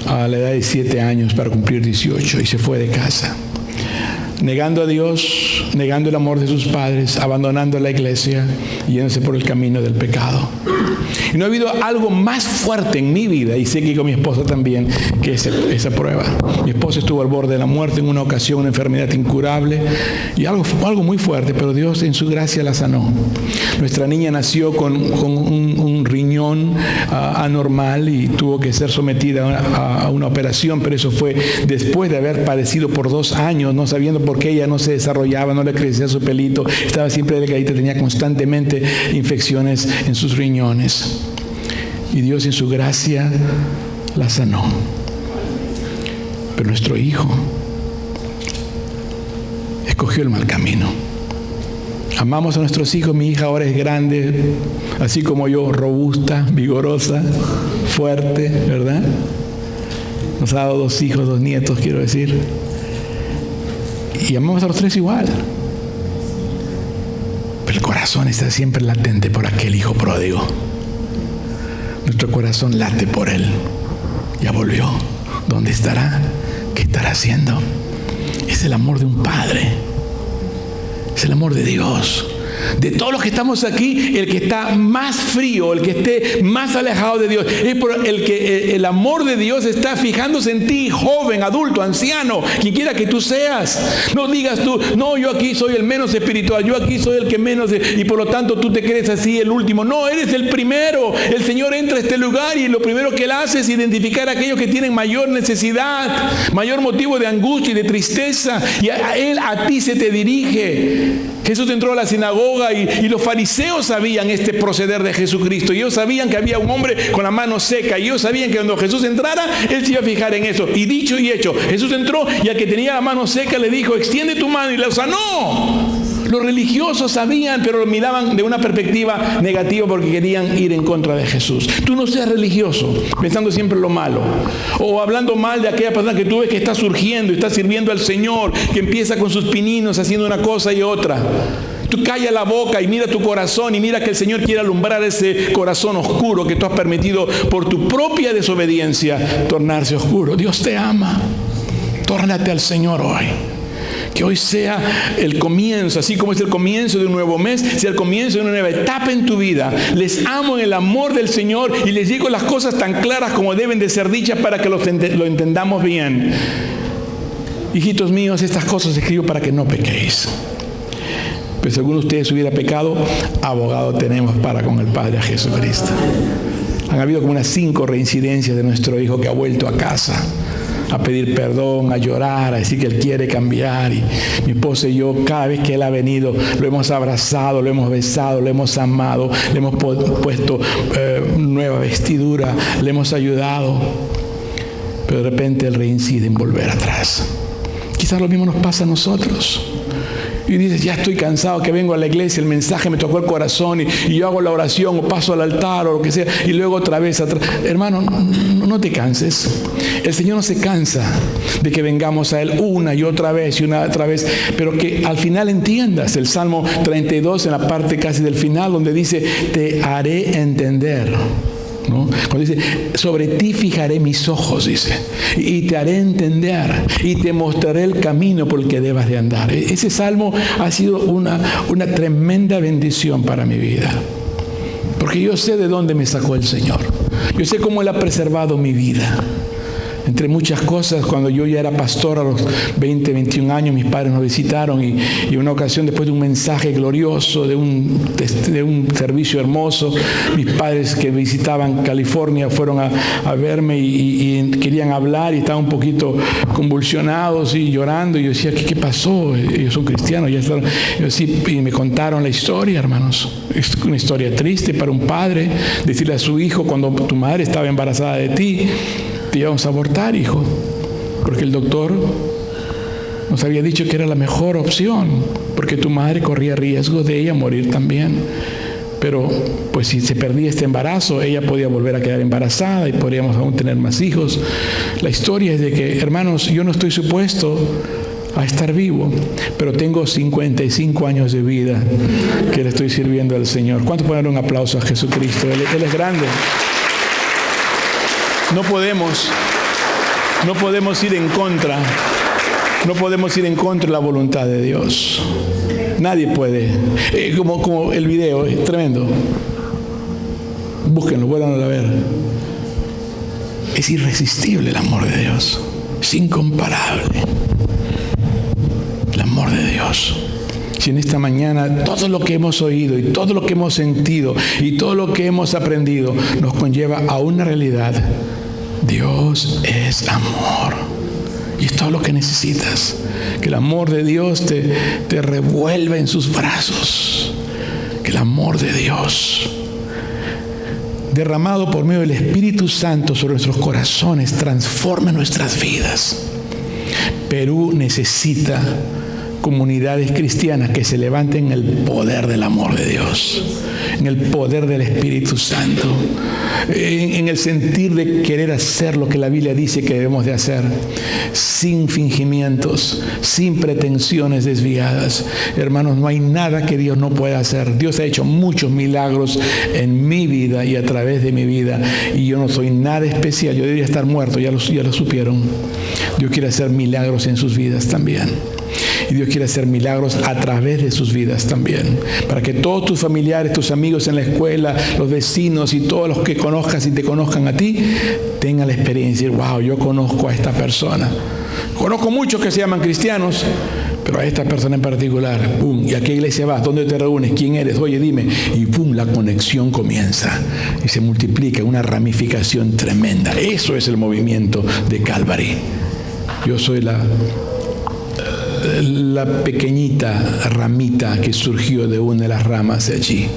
a la edad de 7 años para cumplir 18 y se fue de casa, negando a Dios, negando el amor de sus padres, abandonando la iglesia y yéndose por el camino del pecado. Y no ha habido algo más fuerte en mi vida, y sé que con mi esposa también, que esa prueba. Mi esposa estuvo al borde de la muerte en una ocasión, una enfermedad incurable, y algo muy fuerte, pero Dios en su gracia la sanó. Nuestra niña nació con un riñón anormal y tuvo que ser sometida a una operación, pero eso fue después de haber padecido por 2 años, no sabiendo por qué ella no se desarrollaba, no le crecía su pelito, estaba siempre delgadita, tenía constantemente infecciones en sus riñones. Y Dios en su gracia la sanó. Pero nuestro hijo escogió el mal camino. Amamos a nuestros hijos. Mi hija ahora es grande, así como yo, robusta, vigorosa, fuerte, ¿verdad? Nos ha dado 2 hijos, 2 nietos, quiero decir. Y amamos a los 3 igual. Pero el corazón está siempre latente por aquel hijo pródigo. Nuestro corazón late por él. Ya volvió. ¿Dónde estará? ¿Qué estará haciendo? Es el amor de un padre. Es el amor de Dios. De todos los que estamos aquí, el que está más frío, el que esté más alejado de Dios, es por el que el amor de Dios está fijándose en ti, joven, adulto, anciano, quien quiera que tú seas. No digas tú, no, yo aquí soy el menos espiritual, yo aquí soy el que menos, y por lo tanto tú te crees así el último. No, eres el primero. El Señor entra a este lugar y lo primero que Él hace es identificar a aquellos que tienen mayor necesidad, mayor motivo de angustia y de tristeza, y Él a ti se te dirige. Jesús entró a la sinagoga y los fariseos sabían este proceder de Jesucristo. Y ellos sabían que había un hombre con la mano seca. Y ellos sabían que cuando Jesús entrara, Él se iba a fijar en eso. Y dicho y hecho, Jesús entró y al que tenía la mano seca le dijo, extiende tu mano, y la sanó. Los religiosos sabían, pero lo miraban de una perspectiva negativa porque querían ir en contra de Jesús. Tú no seas religioso, pensando siempre en lo malo. O hablando mal de aquella persona que tú ves que está surgiendo y está sirviendo al Señor, que empieza con sus pininos haciendo una cosa y otra. Tú calla la boca y mira tu corazón y mira que el Señor quiere alumbrar ese corazón oscuro que tú has permitido por tu propia desobediencia tornarse oscuro. Dios te ama. Tórnate al Señor hoy. Que hoy sea el comienzo, así como es el comienzo de un nuevo mes, sea el comienzo de una nueva etapa en tu vida. Les amo en el amor del Señor y les digo las cosas tan claras como deben de ser dichas para que lo entendamos bien. Hijitos míos, estas cosas escribo para que no pequéis. Pero si alguno de ustedes hubiera pecado, abogado tenemos para con el Padre, a Jesucristo. Han habido como unas 5 reincidencias de nuestro hijo que ha vuelto a casa a pedir perdón, a llorar, a decir que él quiere cambiar. Y mi esposa y yo, cada vez que él ha venido, lo hemos abrazado, lo hemos besado, lo hemos amado, le hemos puesto nueva vestidura, le hemos ayudado. Pero de repente él reincide en volver atrás. Quizás lo mismo nos pasa a nosotros. Y dices, ya estoy cansado, que vengo a la iglesia, el mensaje me tocó el corazón y yo hago la oración o paso al altar o lo que sea y luego otra vez atrás. Hermano, no te canses. El Señor no se cansa de que vengamos a Él una y otra vez y una otra vez, pero que al final entiendas el Salmo 32 en la parte casi del final donde dice, te haré entender. ¿No? Cuando dice, sobre ti fijaré mis ojos, dice, y te haré entender y te mostraré el camino por el que debas de andar. Ese salmo ha sido una tremenda bendición para mi vida, porque yo sé de dónde me sacó el Señor. Yo sé cómo Él ha preservado mi vida. Entre muchas cosas, cuando yo ya era pastor a los 20, 21 años, mis padres nos visitaron y una ocasión, después de un mensaje glorioso, de un servicio hermoso, mis padres que visitaban California fueron a verme y querían hablar y estaban un poquito convulsionados y llorando. Y yo decía, ¿qué pasó? Ellos son cristianos. Y me contaron la historia, hermanos. Es una historia triste para un padre, decirle a su hijo, cuando tu madre estaba embarazada de ti, te íbamos a abortar, hijo, porque el doctor nos había dicho que era la mejor opción, porque tu madre corría riesgo de ella morir también. pero pues si se perdía este embarazo, ella podía volver a quedar embarazada y podríamos aún tener más hijos. La historia es de que, hermanos, yo no estoy supuesto a estar vivo, pero tengo 55 años de vida que le estoy sirviendo al Señor. ¿Cuánto pueden dar un aplauso a Jesucristo? Él es grande. No podemos ir en contra. No podemos ir en contra de la voluntad de Dios. Nadie puede. Como el video, es tremendo. Búsquenlo, vuélvanlo a ver. Es irresistible el amor de Dios. Es incomparable. El amor de Dios. Si en esta mañana todo lo que hemos oído y todo lo que hemos sentido y todo lo que hemos aprendido nos conlleva a una realidad. Dios es amor. Y es todo lo que necesitas. Que el amor de Dios te revuelva en sus brazos. Que el amor de Dios, derramado por medio del Espíritu Santo sobre nuestros corazones, transforme nuestras vidas. Perú necesita comunidades cristianas que se levanten en el poder del amor de Dios, en el poder del Espíritu Santo, en el sentir de querer hacer lo que la Biblia dice que debemos de hacer, sin fingimientos, sin pretensiones desviadas. Hermanos, no hay nada que Dios no pueda hacer. Dios ha hecho muchos milagros en mi vida y a través de mi vida, y yo no soy nada especial. Yo debería estar muerto, ya lo supieron. Dios quiere hacer milagros en sus vidas también. Y Dios quiere hacer milagros a través de sus vidas también. Para que todos tus familiares, tus amigos en la escuela, los vecinos y todos los que conozcas y te conozcan a ti, tengan la experiencia de decir, wow, yo conozco a esta persona. Conozco muchos que se llaman cristianos, pero a esta persona en particular, ¡pum! ¿Y a qué iglesia vas? ¿Dónde te reúnes? ¿Quién eres? Oye, dime. Y ¡pum! La conexión comienza y se multiplica, una ramificación tremenda. Eso es el movimiento de Calvary. Yo soy la pequeñita ramita que surgió de una de las ramas de allí,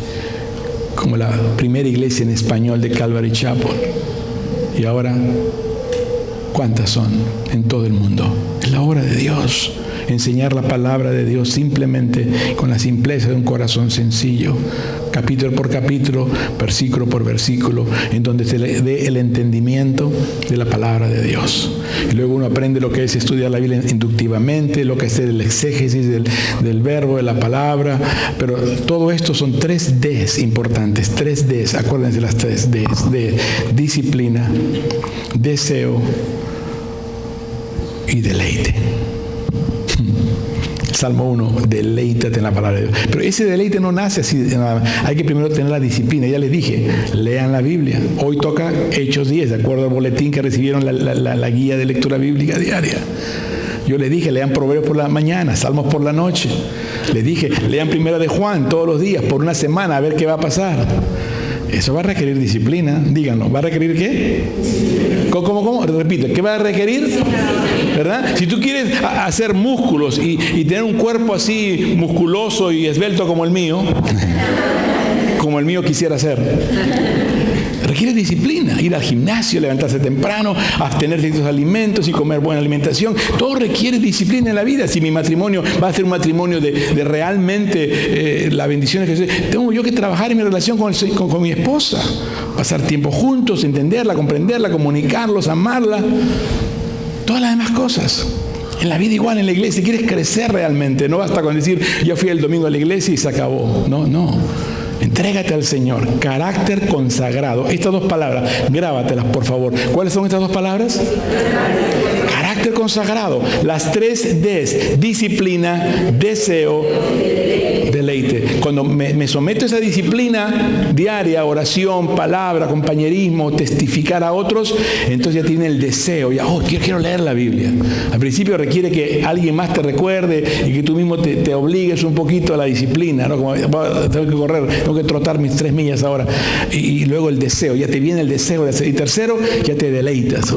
como la primera iglesia en español de Calvary Chapel. Y ahora, ¿cuántas son en todo el mundo? Es la obra de Dios. Enseñar la palabra de Dios simplemente con la simpleza de un corazón sencillo, capítulo por capítulo, versículo por versículo, en donde se le dé el entendimiento de la palabra de Dios. Y luego uno aprende lo que es estudiar la Biblia inductivamente, lo que es el exégesis del verbo, de la palabra. Pero todo esto son 3 Ds importantes, 3 Ds, acuérdense las 3 Ds, de disciplina, deseo y deleite. Salmo 1, deleítate en la palabra de Dios. Pero ese deleite no nace así de nada. Hay que primero tener la disciplina. Ya les dije, lean la Biblia. Hoy toca Hechos 10, de acuerdo al boletín que recibieron la guía de lectura bíblica diaria. Yo les dije, lean Proverbios por la mañana, Salmos por la noche. Les dije, lean Primera de Juan todos los días, por una semana, a ver qué va a pasar. Eso va a requerir disciplina. Díganlo, ¿va a requerir qué? ¿Cómo? Repito, ¿qué va a requerir? ¿Verdad? Si tú quieres hacer músculos y tener un cuerpo así musculoso y esbelto como el mío quisiera ser, requiere disciplina. Ir al gimnasio, levantarse temprano, abstener de ciertos alimentos y comer buena alimentación. Todo requiere disciplina en la vida. Si mi matrimonio va a ser un matrimonio de realmente la bendición de Jesús, tengo yo que trabajar en mi relación con mi esposa. Pasar tiempo juntos, entenderla, comprenderla, comunicarlos, amarla. Todas las demás cosas. En la vida igual, en la iglesia, si quieres crecer realmente, no basta con decir, yo fui el domingo a la iglesia y se acabó. No. Entrégate al Señor. Carácter consagrado. Estas 2 palabras, grábatelas, por favor. ¿Cuáles son estas 2 palabras? Carácter consagrado. Las 3 Ds: disciplina, deseo, deleite. Cuando me someto a esa disciplina diaria, oración, palabra, compañerismo, testificar a otros, entonces ya tiene el deseo. Ya, quiero leer la Biblia. Al principio requiere que alguien más te recuerde y que tú mismo te obligues un poquito a la disciplina, ¿no? Como tengo que correr, tengo que trotar mis 3 millas ahora. Y luego el deseo, ya te viene el deseo de hacer. Y tercero, ya te deleitas.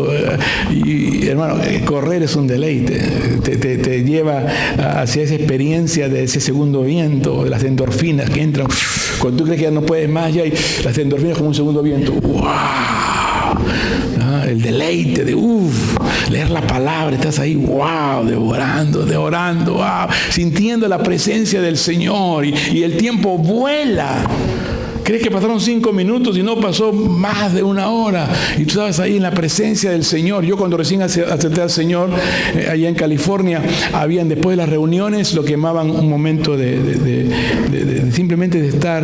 Y hermano, correr es un deleite. Te lleva hacia esa experiencia de ese segundo viento, de las endorfinas que entran. Cuando tú crees que ya no puedes más, ya hay las endorfinas como un segundo viento. ¡Wow! ¿No? El deleite de leer la palabra, estás ahí, wow, devorando, wow, sintiendo la presencia del Señor y el tiempo vuela. ¿Crees que pasaron 5 minutos y no pasó más de 1 hora? Y tú estabas ahí en la presencia del Señor. Yo cuando recién acepté al Señor, allá en California, habían después de las reuniones lo que llamaban un momento de simplemente de estar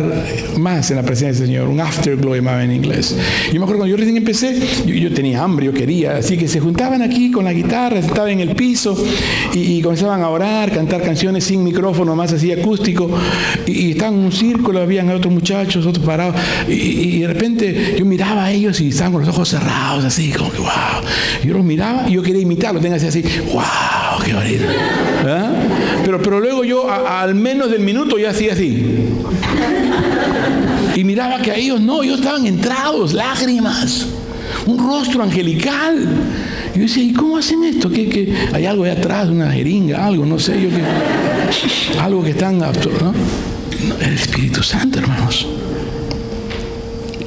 más en la presencia del Señor, un afterglow llamaba en inglés. Y me acuerdo cuando yo recién empecé, yo tenía hambre, yo quería, así que se juntaban aquí con la guitarra, estaban en el piso y comenzaban a orar, cantar canciones sin micrófono, más así acústico, y estaban en un círculo, habían otros muchachos, otros parados, y de repente yo miraba a ellos y estaban con los ojos cerrados, así como que wow. Yo los miraba y yo quería imitarlos, tengan así, wow, qué bonito. ¿Ah? Pero luego yo al menos del minuto ya hacía así. Y miraba que a ellos no, ellos estaban entrados, lágrimas, un rostro angelical. Y yo decía, ¿y cómo hacen esto? ¿Qué? Hay algo ahí atrás, una jeringa, algo, no sé, algo que están, ¿no? El Espíritu Santo, hermanos.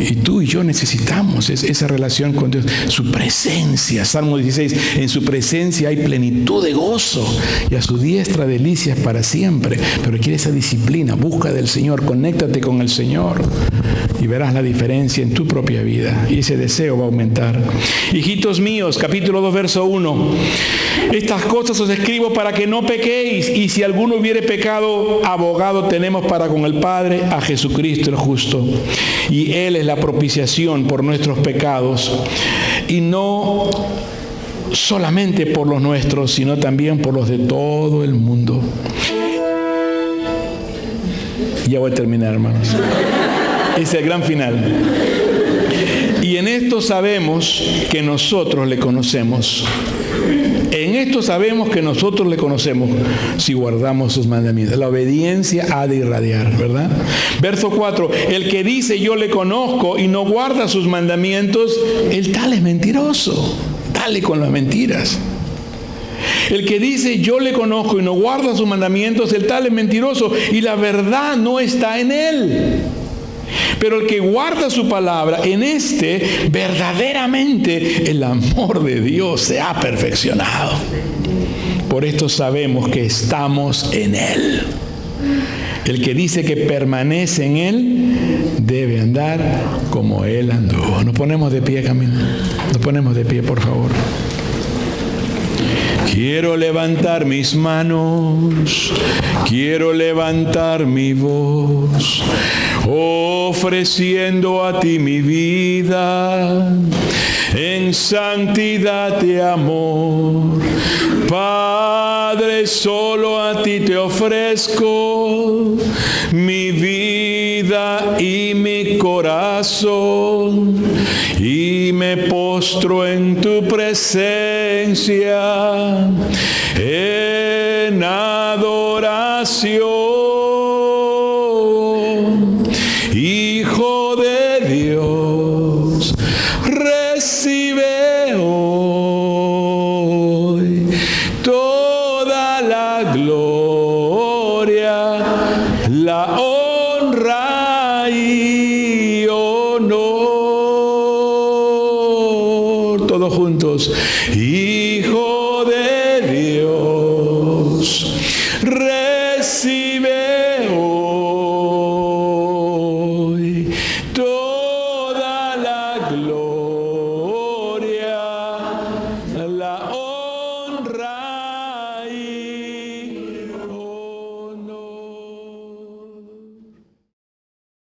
Y tú y yo necesitamos esa relación con Dios, su presencia. Salmo 16, en su presencia hay plenitud de gozo y a su diestra delicias para siempre. Pero requiere esa disciplina, busca del Señor, conéctate con el Señor y verás la diferencia en tu propia vida y ese deseo va a aumentar. Hijitos míos, capítulo 2, verso 1. Estas cosas os escribo para que no pequéis, y si alguno hubiere pecado, abogado tenemos para con el Padre, a Jesucristo el justo. Y Él es la propiciación por nuestros pecados, y no solamente por los nuestros, sino también por los de todo el mundo. Ya voy a terminar, hermanos. Es el gran final. Y en esto sabemos que nosotros le conocemos. En esto sabemos que nosotros le conocemos si guardamos sus mandamientos. La obediencia ha de irradiar, ¿verdad? Verso 4. El que dice yo le conozco y no guarda sus mandamientos, el tal es mentiroso. Dale con las mentiras. El que dice yo le conozco y no guarda sus mandamientos, el tal es mentiroso y la verdad no está en él. Pero el que guarda su palabra, en este verdaderamente el amor de Dios se ha perfeccionado. Por esto sabemos que estamos en Él. El que dice que permanece en Él debe andar como Él anduvo. Nos ponemos de pie, camino. Nos ponemos de pie, por favor. Quiero levantar mis manos, quiero levantar mi voz, ofreciendo a ti mi vida, en santidad y amor. Padre, solo a ti te ofrezco mi vida y mi corazón, y me postro en tu presencia en adoración. Hijo de Dios, recibe hoy toda la gloria, la honra y honor. Todos juntos. Hijo de Dios, recibe hoy toda la gloria, la honra y